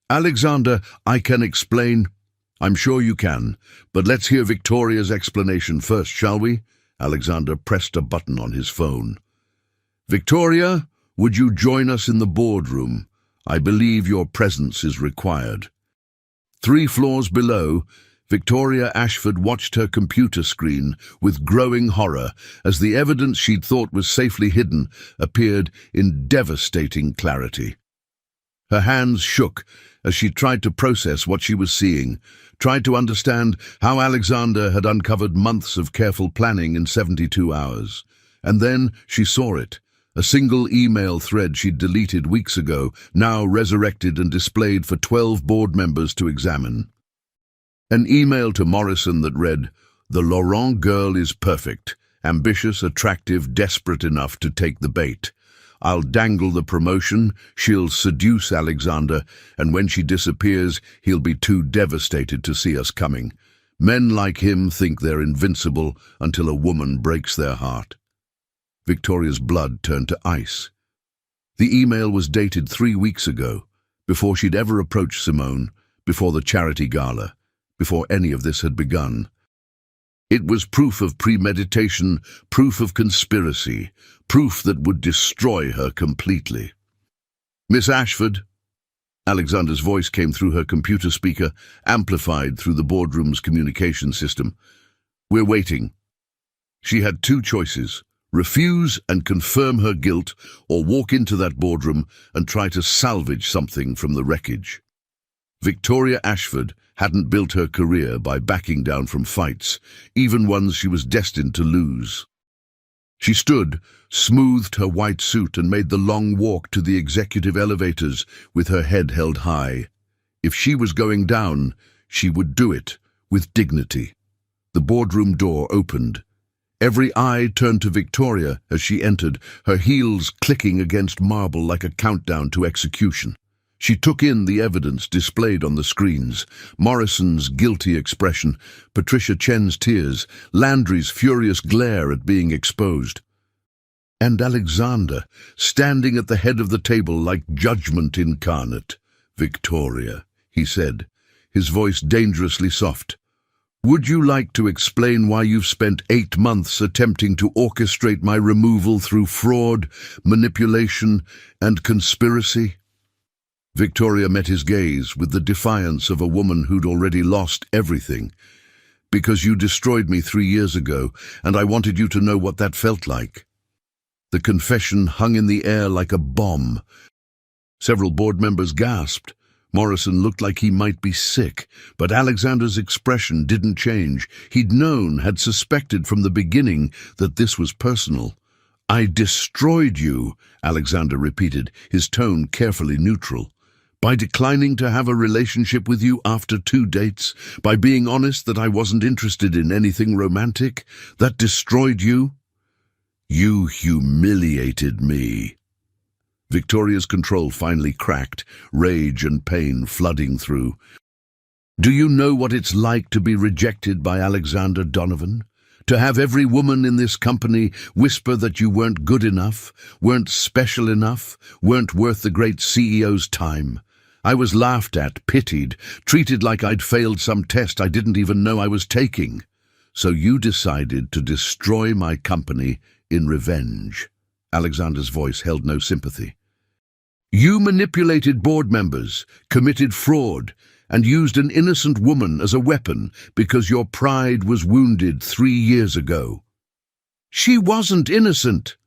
"Alexander, I can explain." "I'm sure you can, but let's hear Victoria's explanation first, shall we?" Alexander pressed a button on his phone. "Victoria, would you join us in the boardroom? I believe your presence is required." 3 floors below, Victoria Ashford watched her computer screen with growing horror as the evidence she'd thought was safely hidden appeared in devastating clarity. Her hands shook as she tried to process what she was seeing, tried to understand how Alexander had uncovered months of careful planning in 72 hours. And then she saw it. A single email thread she'd deleted weeks ago, now resurrected and displayed for 12 board members to examine. An email to Morrison that read, "The Laurent girl is perfect, ambitious, attractive, desperate enough to take the bait. I'll dangle the promotion, she'll seduce Alexander, and when she disappears, he'll be too devastated to see us coming. Men like him think they're invincible until a woman breaks their heart." Victoria's blood turned to ice. The email was dated 3 weeks ago, before she'd ever approached Simone, before the charity gala, before any of this had begun. It was proof of premeditation, proof of conspiracy, proof that would destroy her completely. "Miss Ashford," Alexander's voice came through her computer speaker, amplified through the boardroom's communication system. "We're waiting." She had 2 choices: refuse and confirm her guilt, or walk into that boardroom and try to salvage something from the wreckage. Victoria Ashford hadn't built her career by backing down from fights, even ones she was destined to lose. She stood, smoothed her white suit and made the long walk to the executive elevators with her head held high. If she was going down, she would do it with dignity. The boardroom door opened. Every eye turned to Victoria as she entered, her heels clicking against marble like a countdown to execution. She took in the evidence displayed on the screens: Morrison's guilty expression, Patricia Chen's tears, Landry's furious glare at being exposed. And Alexander, standing at the head of the table like judgment incarnate. "Victoria," he said, his voice dangerously soft, "would you like to explain why you've spent 8 months attempting to orchestrate my removal through fraud, manipulation, and conspiracy?" Victoria met his gaze with the defiance of a woman who'd already lost everything. "Because you destroyed me 3 years ago, and I wanted you to know what that felt like." The confession hung in the air like a bomb. Several board members gasped. Morrison looked like he might be sick, but Alexander's expression didn't change. He'd known, had suspected from the beginning that this was personal. "I destroyed you," Alexander repeated, his tone carefully neutral. "By declining to have a relationship with you after 2 dates, by being honest that I wasn't interested in anything romantic, that destroyed you?" "You humiliated me." Victoria's control finally cracked, rage and pain flooding through. "Do you know what it's like to be rejected by Alexander Donovan? To have every woman in this company whisper that you weren't good enough, weren't special enough, weren't worth the great CEO's time? I was laughed at, pitied, treated like I'd failed some test I didn't even know I was taking. So you decided to destroy my company in revenge." Alexander's voice held no sympathy. "You manipulated board members, committed fraud, and used an innocent woman as a weapon because your pride was wounded 3 years ago." "She wasn't innocent."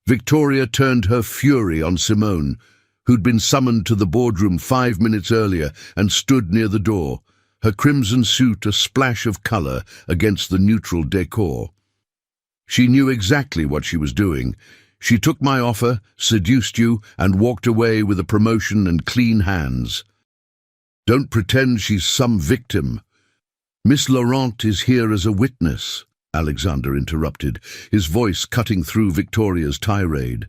Victoria turned her fury on Simone, who'd been summoned to the boardroom 5 minutes earlier and stood near the door. her crimson suit a splash of color against the neutral decor. She knew exactly what she was doing. She took my offer, seduced you, and walked away with a promotion and clean hands. Don't pretend she's some victim. Miss Laurent is here as a witness, Alexander interrupted, his voice cutting through Victoria's tirade.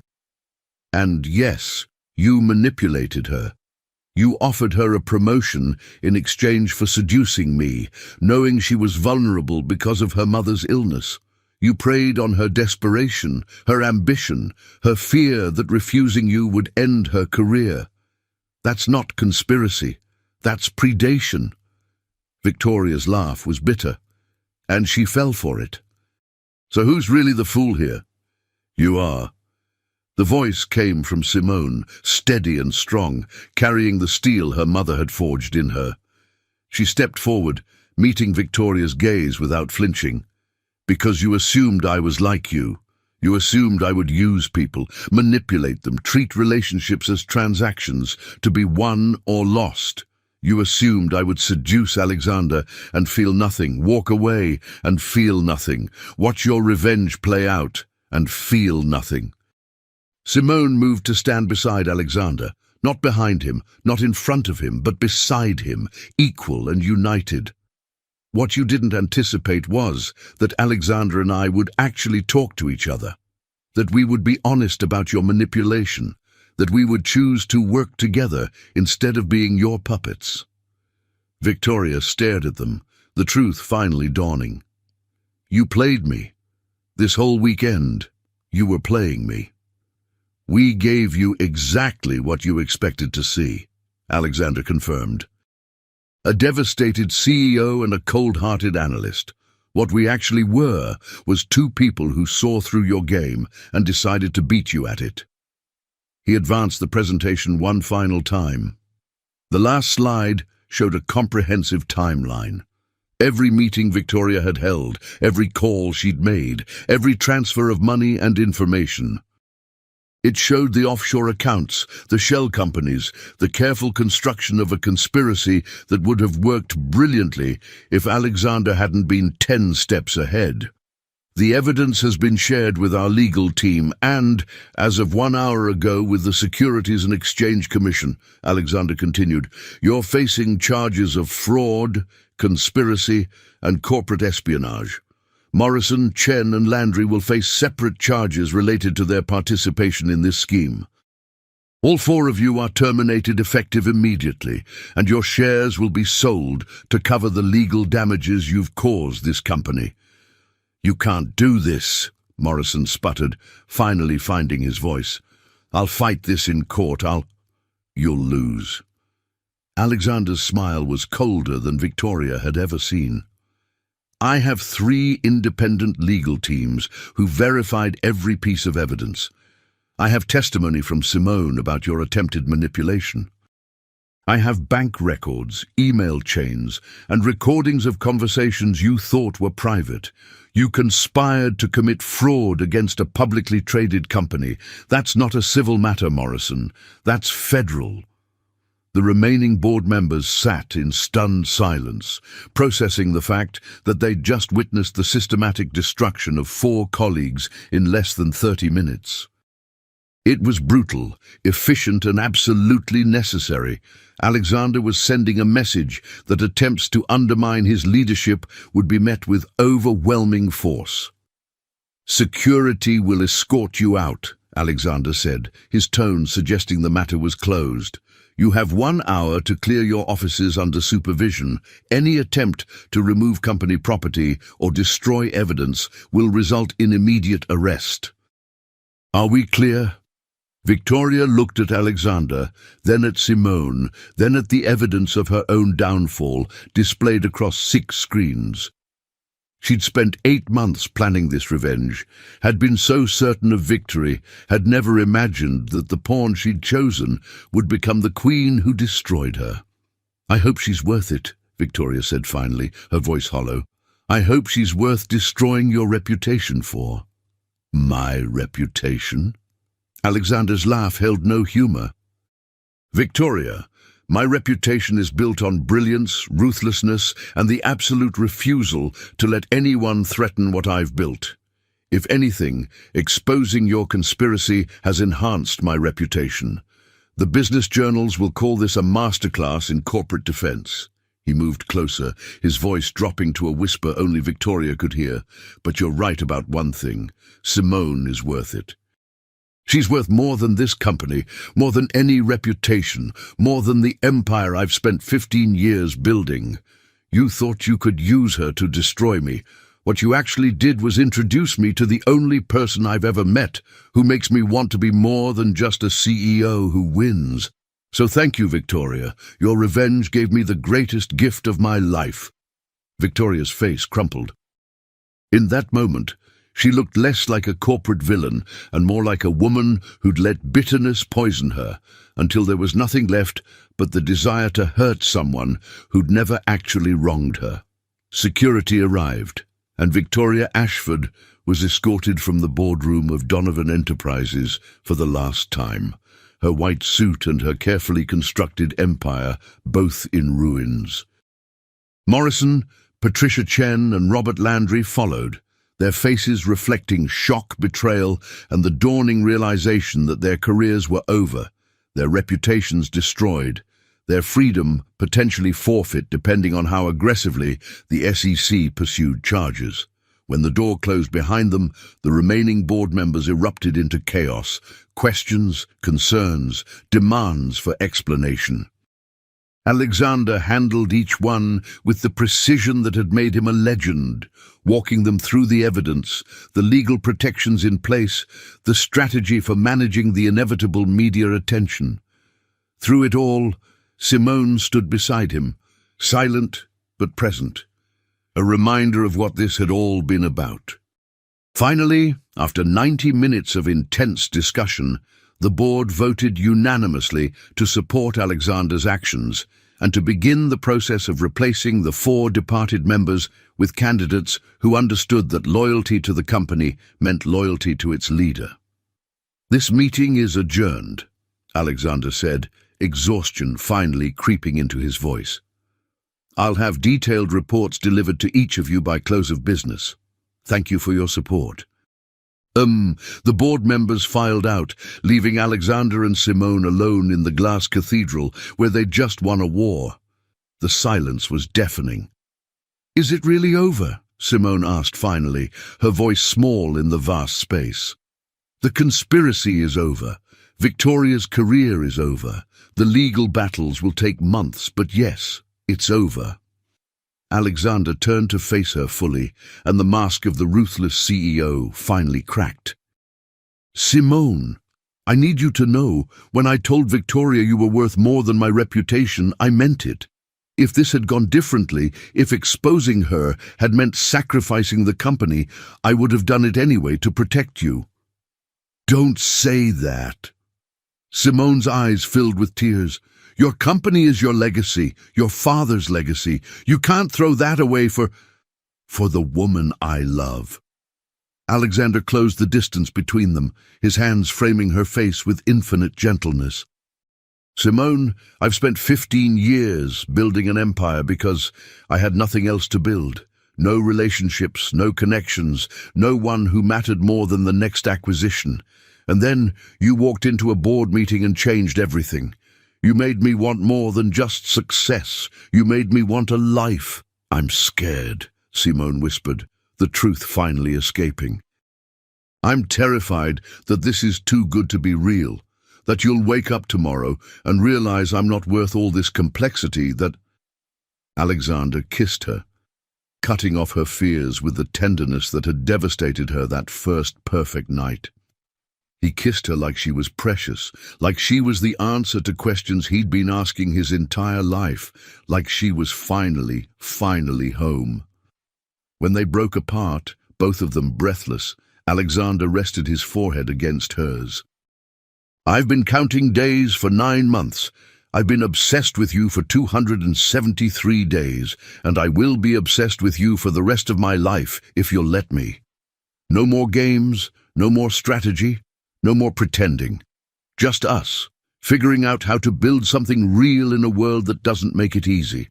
And yes, you manipulated her. You offered her a promotion in exchange for seducing me, knowing she was vulnerable because of her mother's illness. You preyed on her desperation, her ambition, her fear that refusing you would end her career. That's not conspiracy. That's predation. Victoria's laugh was bitter, and she fell for it. So who's really the fool here? You are. The voice came from Simone, steady and strong, carrying the steel her mother had forged in her. She stepped forward, meeting Victoria's gaze without flinching. Because you assumed I was like you. You assumed I would use people, manipulate them, treat relationships as transactions, to be won or lost. You assumed I would seduce Alexander and feel nothing, walk away and feel nothing, watch your revenge play out and feel nothing. Simone moved to stand beside Alexander, not behind him, not in front of him, but beside him, equal and united. What you didn't anticipate was that Alexander and I would actually talk to each other, that we would be honest about your manipulation, that we would choose to work together instead of being your puppets. Victoria stared at them, the truth finally dawning. You played me. This whole weekend, you were playing me. We gave you exactly what you expected to see, Alexander confirmed. A devastated CEO and a cold-hearted analyst. What we actually were was two people who saw through your game and decided to beat you at it. He advanced the presentation one final time. The last slide showed a comprehensive timeline. Every meeting Victoria had held, every call she'd made, every transfer of money and information. It showed the offshore accounts, the shell companies, the careful construction of a conspiracy that would have worked brilliantly if Alexander hadn't been 10 steps ahead. The evidence has been shared with our legal team and, as of 1 hour ago, with the Securities and Exchange Commission, Alexander continued, you're facing charges of fraud, conspiracy, and corporate espionage. Morrison, Chen, and Landry will face separate charges related to their participation in this scheme. All 4 of you are terminated effective immediately, and your shares will be sold to cover the legal damages you've caused this company. You can't do this, Morrison sputtered, finally finding his voice. I'll fight this in court. You'll lose. Alexander's smile was colder than Victoria had ever seen. I have 3 independent legal teams who verified every piece of evidence. I have testimony from Simone about your attempted manipulation. I have bank records, email chains, and recordings of conversations you thought were private. You conspired to commit fraud against a publicly traded company. That's not a civil matter, Morrison. That's federal. The remaining board members sat in stunned silence, processing the fact that they'd just witnessed the systematic destruction of 4 colleagues in less than 30 minutes. It was brutal, efficient, and absolutely necessary. Alexander was sending a message that attempts to undermine his leadership would be met with overwhelming force. Security will escort you out, Alexander said, his tone suggesting the matter was closed. You have 1 hour to clear your offices under supervision. Any attempt to remove company property or destroy evidence will result in immediate arrest. Are we clear? Victoria looked at Alexander, then at Simone, then at the evidence of her own downfall displayed across 6 screens. She'd spent 8 months planning this revenge, had been so certain of victory, had never imagined that the pawn she'd chosen would become the queen who destroyed her. I hope she's worth it, Victoria said finally, her voice hollow. I hope she's worth destroying your reputation for. My reputation? Alexander's laugh held no humor. Victoria, My reputation is built on brilliance, ruthlessness, and the absolute refusal to let anyone threaten what I've built. If anything, exposing your conspiracy has enhanced my reputation. The business journals will call this a masterclass in corporate defense." He moved closer, his voice dropping to a whisper only Victoria could hear. "But you're right about one thing. Simone is worth it. She's worth more than this company, more than any reputation, more than the empire I've spent 15 years building. You thought you could use her to destroy me. What you actually did was introduce me to the only person I've ever met who makes me want to be more than just a CEO who wins. So thank you, Victoria. Your revenge gave me the greatest gift of my life." Victoria's face crumpled. In that moment, she looked less like a corporate villain and more like a woman who'd let bitterness poison her until there was nothing left but the desire to hurt someone who'd never actually wronged her. Security arrived, and Victoria Ashford was escorted from the boardroom of Donovan Enterprises for the last time, her white suit and her carefully constructed empire both in ruins. Morrison, Patricia Chen, and Robert Landry followed, their faces reflecting shock, betrayal, and the dawning realization that their careers were over, their reputations destroyed, their freedom potentially forfeit depending on how aggressively the SEC pursued charges. When the door closed behind them, the remaining board members erupted into chaos, questions, concerns, demands for explanation. Alexander handled each one with the precision that had made him a legend, walking them through the evidence, the legal protections in place, the strategy for managing the inevitable media attention. Through it all, Simone stood beside him, silent but present, a reminder of what this had all been about. Finally, after 90 minutes of intense discussion, the board voted unanimously to support Alexander's actions and to begin the process of replacing the 4 departed members with candidates who understood that loyalty to the company meant loyalty to its leader. "This meeting is adjourned," Alexander said, exhaustion finally creeping into his voice. "I'll have detailed reports delivered to each of you by close of business. Thank you for your support." The board members filed out, leaving Alexander and Simone alone in the glass cathedral where they'd just won a war. The silence was deafening. "Is it really over?" Simone asked finally, her voice small in the vast space. "The conspiracy is over. Victoria's career is over. The legal battles will take months, but yes, it's over." Alexander turned to face her fully, and the mask of the ruthless CEO finally cracked. "Simone, I need you to know, when I told Victoria you were worth more than my reputation, I meant it. If this had gone differently, if exposing her had meant sacrificing the company, I would have done it anyway to protect you." "Don't say that." Simone's eyes filled with tears. "Your company is your legacy, your father's legacy. You can't throw that away for the woman I love." Alexander closed the distance between them, his hands framing her face with infinite gentleness. "Simone, I've spent 15 years building an empire because I had nothing else to build. No relationships, no connections, no one who mattered more than the next acquisition. And then you walked into a board meeting and changed everything. You made me want more than just success. You made me want a life." "I'm scared," Simone whispered, the truth finally escaping. "I'm terrified that this is too good to be real, that you'll wake up tomorrow and realize I'm not worth all this complexity, that—" Alexander kissed her, cutting off her fears with the tenderness that had devastated her that first perfect night. He kissed her like she was precious, like she was the answer to questions he'd been asking his entire life, like she was finally home. When they broke apart, both of them breathless, Alexander rested his forehead against hers. "I've been counting days for 9 months. I've been obsessed with you for 273 days, and I will be obsessed with you for the rest of my life if you'll let me. No more games, no more strategy. No more pretending. Just us, figuring out how to build something real in a world that doesn't make it easy.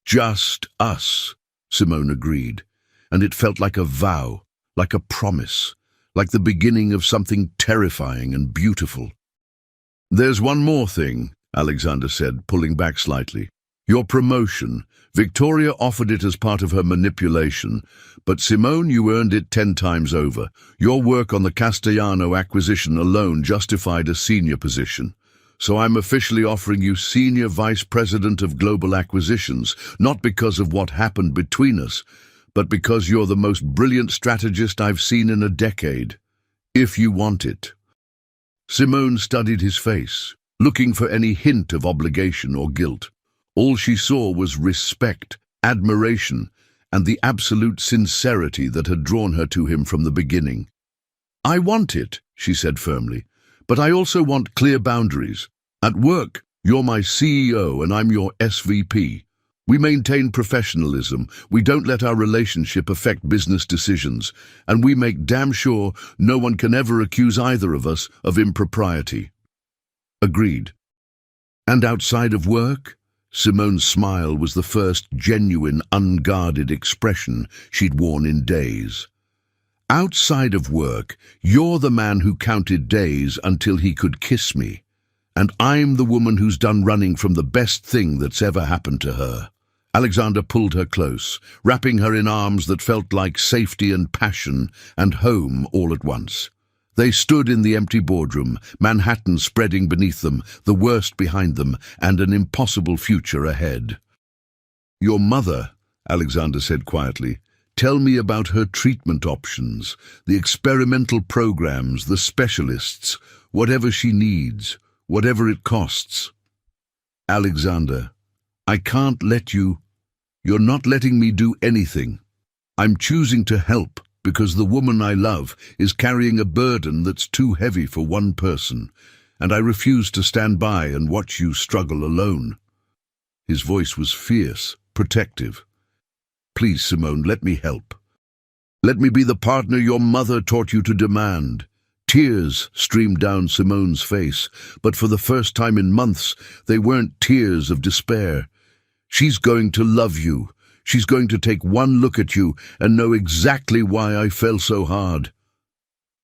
Just us, Simone agreed, and it felt like a vow, like a promise, like the beginning of something terrifying and beautiful. "There's one more thing," Alexander said, pulling back slightly. "Your promotion. Victoria offered it as part of her manipulation, but Simone, you earned it 10 times over. Your work on the Castellano acquisition alone justified a senior position. So I'm officially offering you Senior Vice President of Global Acquisitions, not because of what happened between us, but because you're the most brilliant strategist I've seen in a decade. If you want it." Simone studied his face, looking for any hint of obligation or guilt. All she saw was respect, admiration, and the absolute sincerity that had drawn her to him from the beginning. "I want it," she said firmly, "but I also want clear boundaries. At work, you're my CEO and I'm your SVP. We maintain professionalism, we don't let our relationship affect business decisions, and we make damn sure no one can ever accuse either of us of impropriety." "Agreed." "And outside of work?" Simone's smile was the first genuine, unguarded expression she'd worn in days. "Outside of work, you're the man who counted days until he could kiss me, and I'm the woman who's done running from the best thing that's ever happened to her." Alexander pulled her close, wrapping her in arms that felt like safety and passion and home all at once. They stood in the empty boardroom, Manhattan spreading beneath them, the worst behind them, and an impossible future ahead. "Your mother," Alexander said quietly, "tell me about her treatment options, the experimental programs, the specialists, whatever she needs, whatever it costs." "Alexander, I can't let you. You're not letting me do anything. I'm choosing to help because the woman I love is carrying a burden that's too heavy for one person, and I refuse to stand by and watch you struggle alone." His voice was fierce, protective. "Please, Simone, let me help. Let me be the partner your mother taught you to demand." Tears streamed down Simone's face, but for the first time in months, they weren't tears of despair. "She's going to love you. She's going to take one look at you and know exactly why I fell so hard."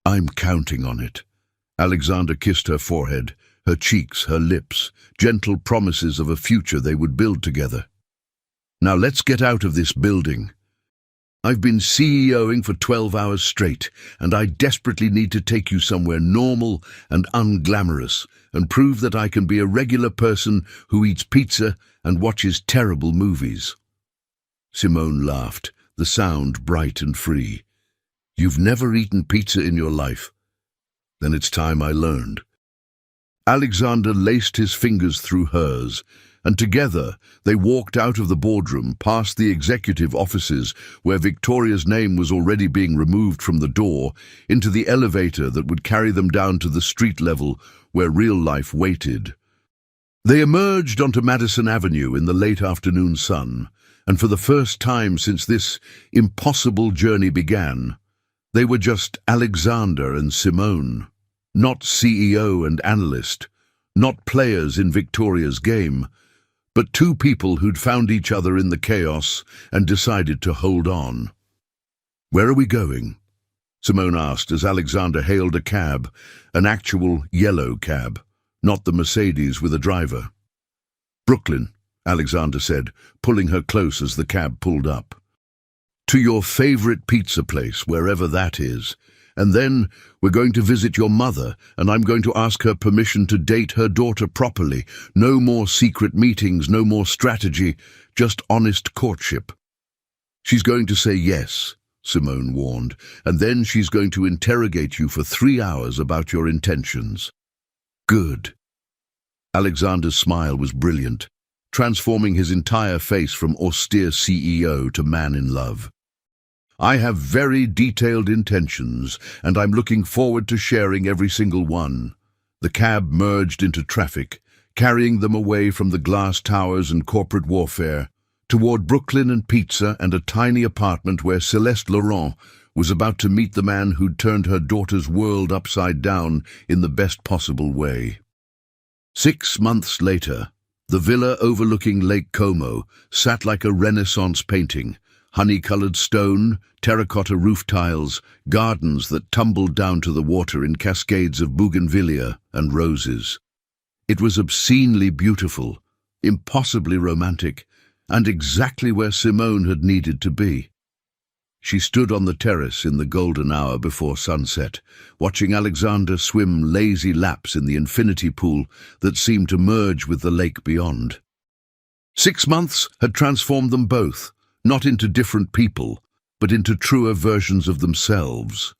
"I'm counting on it." Alexander kissed her forehead, her cheeks, her lips, gentle promises of a future they would build together. "Now let's get out of this building. I've been CEOing for 12 hours straight, and I desperately need to take you somewhere normal and unglamorous and prove that I can be a regular person who eats pizza and watches terrible movies." Simone laughed, the sound bright and free. "You've never eaten pizza in your life? Then it's time I learned." Alexander laced his fingers through hers, and together they walked out of the boardroom, past the executive offices where Victoria's name was already being removed from the door, into the elevator that would carry them down to the street level where real life waited. They emerged onto Madison Avenue in the late afternoon sun, and for the first time since this impossible journey began, they were just Alexander and Simone, not CEO and analyst, not players in Victoria's game, but two people who'd found each other in the chaos and decided to hold on. "Where are we going?" Simone asked as Alexander hailed a cab, an actual yellow cab, not the Mercedes with a driver. "Brooklyn," Alexander said, pulling her close as the cab pulled up. "To your favorite pizza place, wherever that is. And then we're going to visit your mother, and I'm going to ask her permission to date her daughter properly. No more secret meetings, no more strategy, just honest courtship." "She's going to say yes," Simone warned, "and then she's going to interrogate you for 3 hours about your intentions." "Good." Alexander's smile was brilliant, transforming his entire face from austere CEO to man in love. "I have very detailed intentions, and I'm looking forward to sharing every single one." The cab merged into traffic, carrying them away from the glass towers and corporate warfare, toward Brooklyn and pizza and a tiny apartment where Celeste Laurent was about to meet the man who'd turned her daughter's world upside down in the best possible way. 6 months later, the villa overlooking Lake Como sat like a Renaissance painting, honey-colored stone, terracotta roof tiles, gardens that tumbled down to the water in cascades of bougainvillea and roses. It was obscenely beautiful, impossibly romantic, and exactly where Simone had needed to be. She stood on the terrace in the golden hour before sunset, watching Alexander swim lazy laps in the infinity pool that seemed to merge with the lake beyond. 6 months had transformed them both, not into different people, but into truer versions of themselves.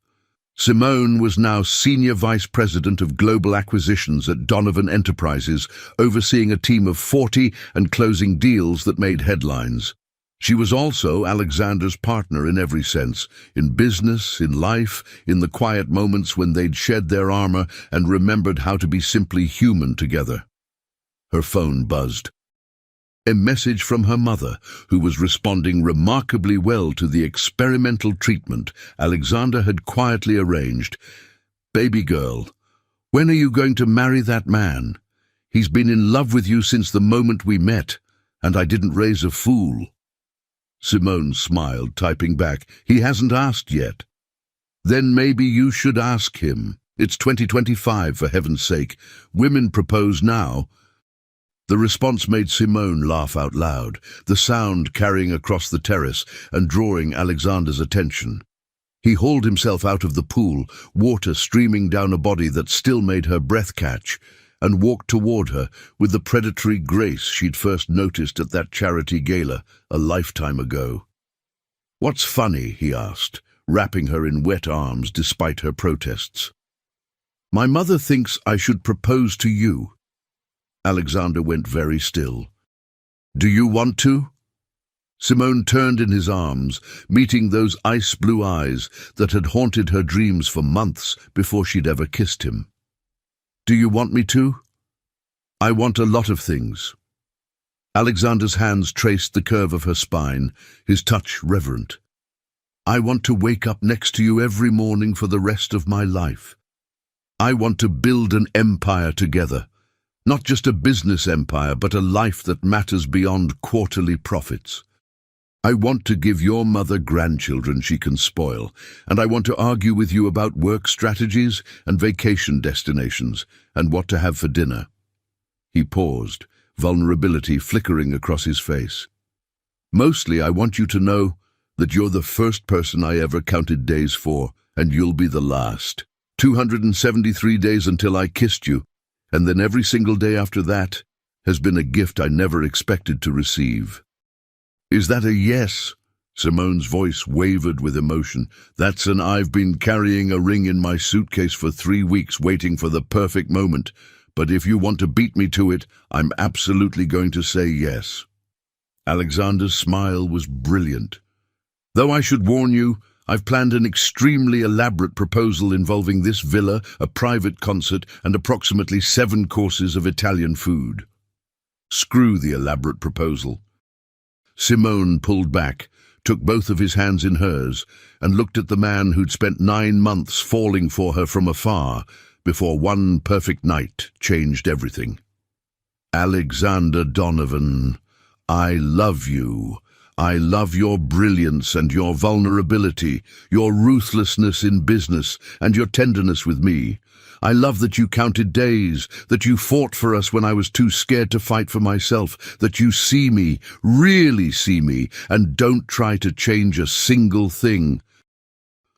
Simone was now Senior Vice President of Global Acquisitions at Donovan Enterprises, overseeing a team of 40 and closing deals that made headlines. She was also Alexander's partner in every sense, in business, in life, in the quiet moments when they'd shed their armor and remembered how to be simply human together. Her phone buzzed. A message from her mother, who was responding remarkably well to the experimental treatment Alexander had quietly arranged. "Baby girl, when are you going to marry that man? He's been in love with you since the moment we met, and I didn't raise a fool." Simone smiled, typing back, "He hasn't asked yet." "Then maybe you should ask him. It's 2025, for heaven's sake. Women propose now." The response made Simone laugh out loud, the sound carrying across the terrace and drawing Alexander's attention. He hauled himself out of the pool, water streaming down a body that still made her breath catch, and walked toward her with the predatory grace she'd first noticed at that charity gala a lifetime ago. "What's funny?" he asked, wrapping her in wet arms despite her protests. "My mother thinks I should propose to you." Alexander went very still. "Do you want to?" Simone turned in his arms, meeting those ice-blue eyes that had haunted her dreams for months before she'd ever kissed him. "Do you want me to?" "I want a lot of things." Alexander's hands traced the curve of her spine, his touch reverent. "I want to wake up next to you every morning for the rest of my life. I want to build an empire together. Not just a business empire, but a life that matters beyond quarterly profits. I want to give your mother grandchildren she can spoil, and I want to argue with you about work strategies and vacation destinations, and what to have for dinner." He paused, vulnerability flickering across his face. "Mostly I want you to know that you're the first person I ever counted days for, and you'll be the last. 273 days until I kissed you, and then every single day after that has been a gift I never expected to receive." "Is that a yes?" Simone's voice wavered with emotion. "That's an I've been carrying a ring in my suitcase for 3 weeks waiting for the perfect moment, but if you want to beat me to it, I'm absolutely going to say yes." Alexander's smile was brilliant. "Though I should warn you, I've planned an extremely elaborate proposal involving this villa, a private concert, and approximately 7 courses of Italian food." "Screw the elaborate proposal." Simone pulled back, took both of his hands in hers, and looked at the man who'd spent 9 months falling for her from afar before one perfect night changed everything. "Alexander Donovan, I love you. I love your brilliance and your vulnerability, your ruthlessness in business and your tenderness with me. I love that you counted days, that you fought for us when I was too scared to fight for myself, that you see me, really see me, and don't try to change a single thing."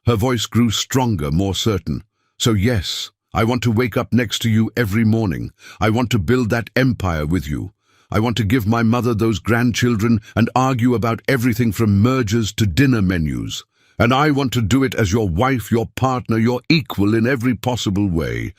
Her voice grew stronger, more certain. "So yes, I want to wake up next to you every morning. I want to build that empire with you. I want to give my mother those grandchildren and argue about everything from mergers to dinner menus. And I want to do it as your wife, your partner, your equal in every possible way.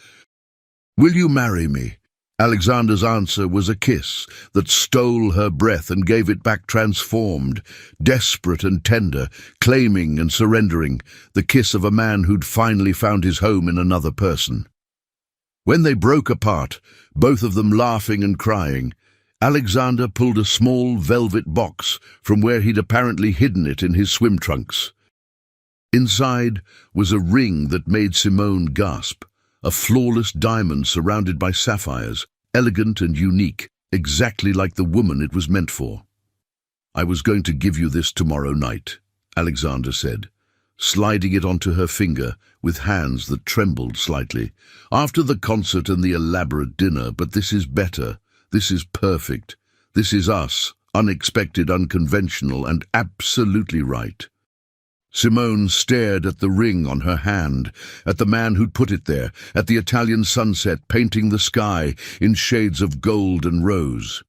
Will you marry me?" Alexander's answer was a kiss that stole her breath and gave it back transformed, desperate and tender, claiming and surrendering, the kiss of a man who'd finally found his home in another person. When they broke apart, both of them laughing and crying, Alexander pulled a small velvet box from where he'd apparently hidden it in his swim trunks. Inside was a ring that made Simone gasp, a flawless diamond surrounded by sapphires, elegant and unique, exactly like the woman it was meant for. "I was going to give you this tomorrow night," Alexander said, sliding it onto her finger with hands that trembled slightly. "After the concert and the elaborate dinner, but this is better. This is perfect. This is us, unexpected, unconventional, and absolutely right." Simone stared at the ring on her hand, at the man who'd put it there, at the Italian sunset painting the sky in shades of gold and rose.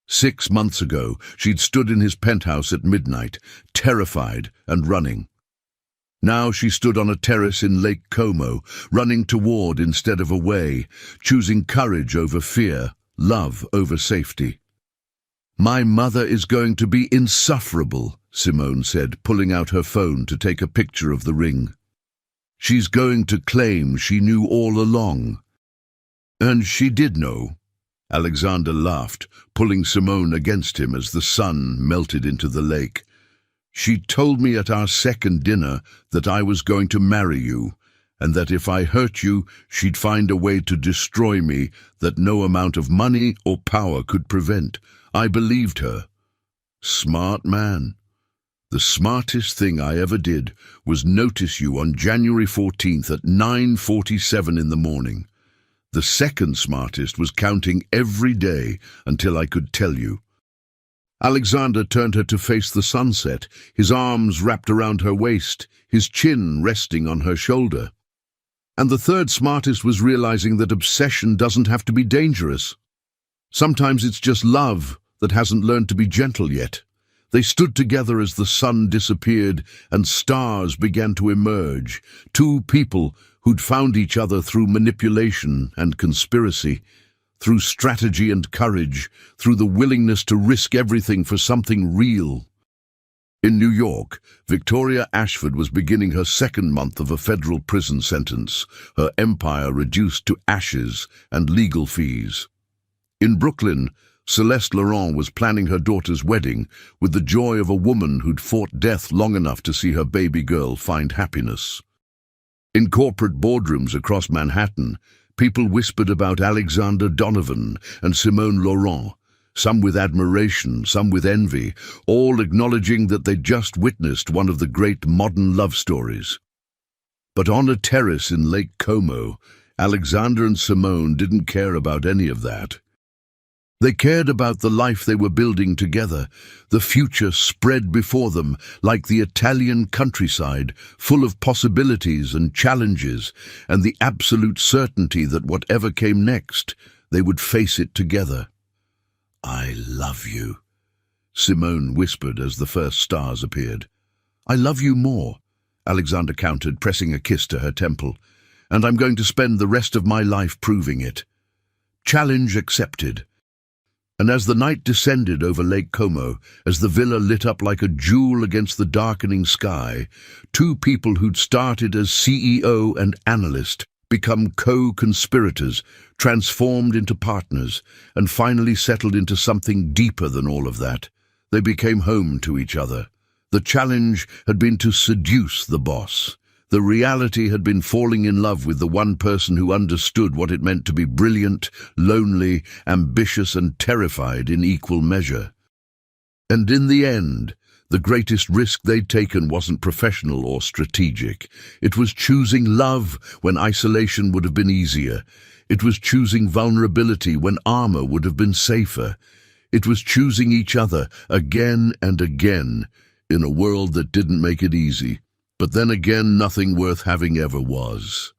6 months ago, she'd stood in his penthouse at midnight, terrified and running. Now she stood on a terrace in Lake Como, running toward instead of away, choosing courage over fear, love over safety. "My mother is going to be insufferable," Simone said, pulling out her phone to take a picture of the ring. "She's going to claim she knew all along." "And she did know." Alexander laughed, pulling Simone against him as the sun melted into the lake. "She told me at our second dinner that I was going to marry you, and that if I hurt you, she'd find a way to destroy me that no amount of money or power could prevent. I believed her." "Smart man." "The smartest thing I ever did was notice you on January 14th at 9:47 in the morning. The second smartest was counting every day until I could tell you." Alexander turned her to face the sunset, his arms wrapped around her waist, his chin resting on her shoulder. "And the third smartest was realizing that obsession doesn't have to be dangerous. Sometimes it's just love that hasn't learned to be gentle yet." They stood together as the sun disappeared and stars began to emerge, two people who'd found each other through manipulation and conspiracy, through strategy and courage, through the willingness to risk everything for something real. In New York, Victoria Ashford was beginning her second month of a federal prison sentence, her empire reduced to ashes and legal fees. In Brooklyn, Celeste Laurent was planning her daughter's wedding with the joy of a woman who'd fought death long enough to see her baby girl find happiness. In corporate boardrooms across Manhattan, people whispered about Alexander Donovan and Simone Laurent, some with admiration, some with envy, all acknowledging that they'd just witnessed one of the great modern love stories. But on a terrace in Lake Como, Alexander and Simone didn't care about any of that. They cared about the life they were building together, the future spread before them like the Italian countryside, full of possibilities and challenges, and the absolute certainty that whatever came next, they would face it together. "I love you," Simone whispered as the first stars appeared. "I love you more," Alexander countered, pressing a kiss to her temple. "And I'm going to spend the rest of my life proving it." Challenge accepted. And as the night descended over Lake Como, as the villa lit up like a jewel against the darkening sky, two people who'd started as CEO and analyst, become co-conspirators, transformed into partners, and finally settled into something deeper than all of that. They became home to each other. The challenge had been to seduce the boss. The reality had been falling in love with the one person who understood what it meant to be brilliant, lonely, ambitious, and terrified in equal measure. And in the end, the greatest risk they'd taken wasn't professional or strategic. It was choosing love when isolation would have been easier. It was choosing vulnerability when armor would have been safer. It was choosing each other again and again in a world that didn't make it easy. But then again, nothing worth having ever was.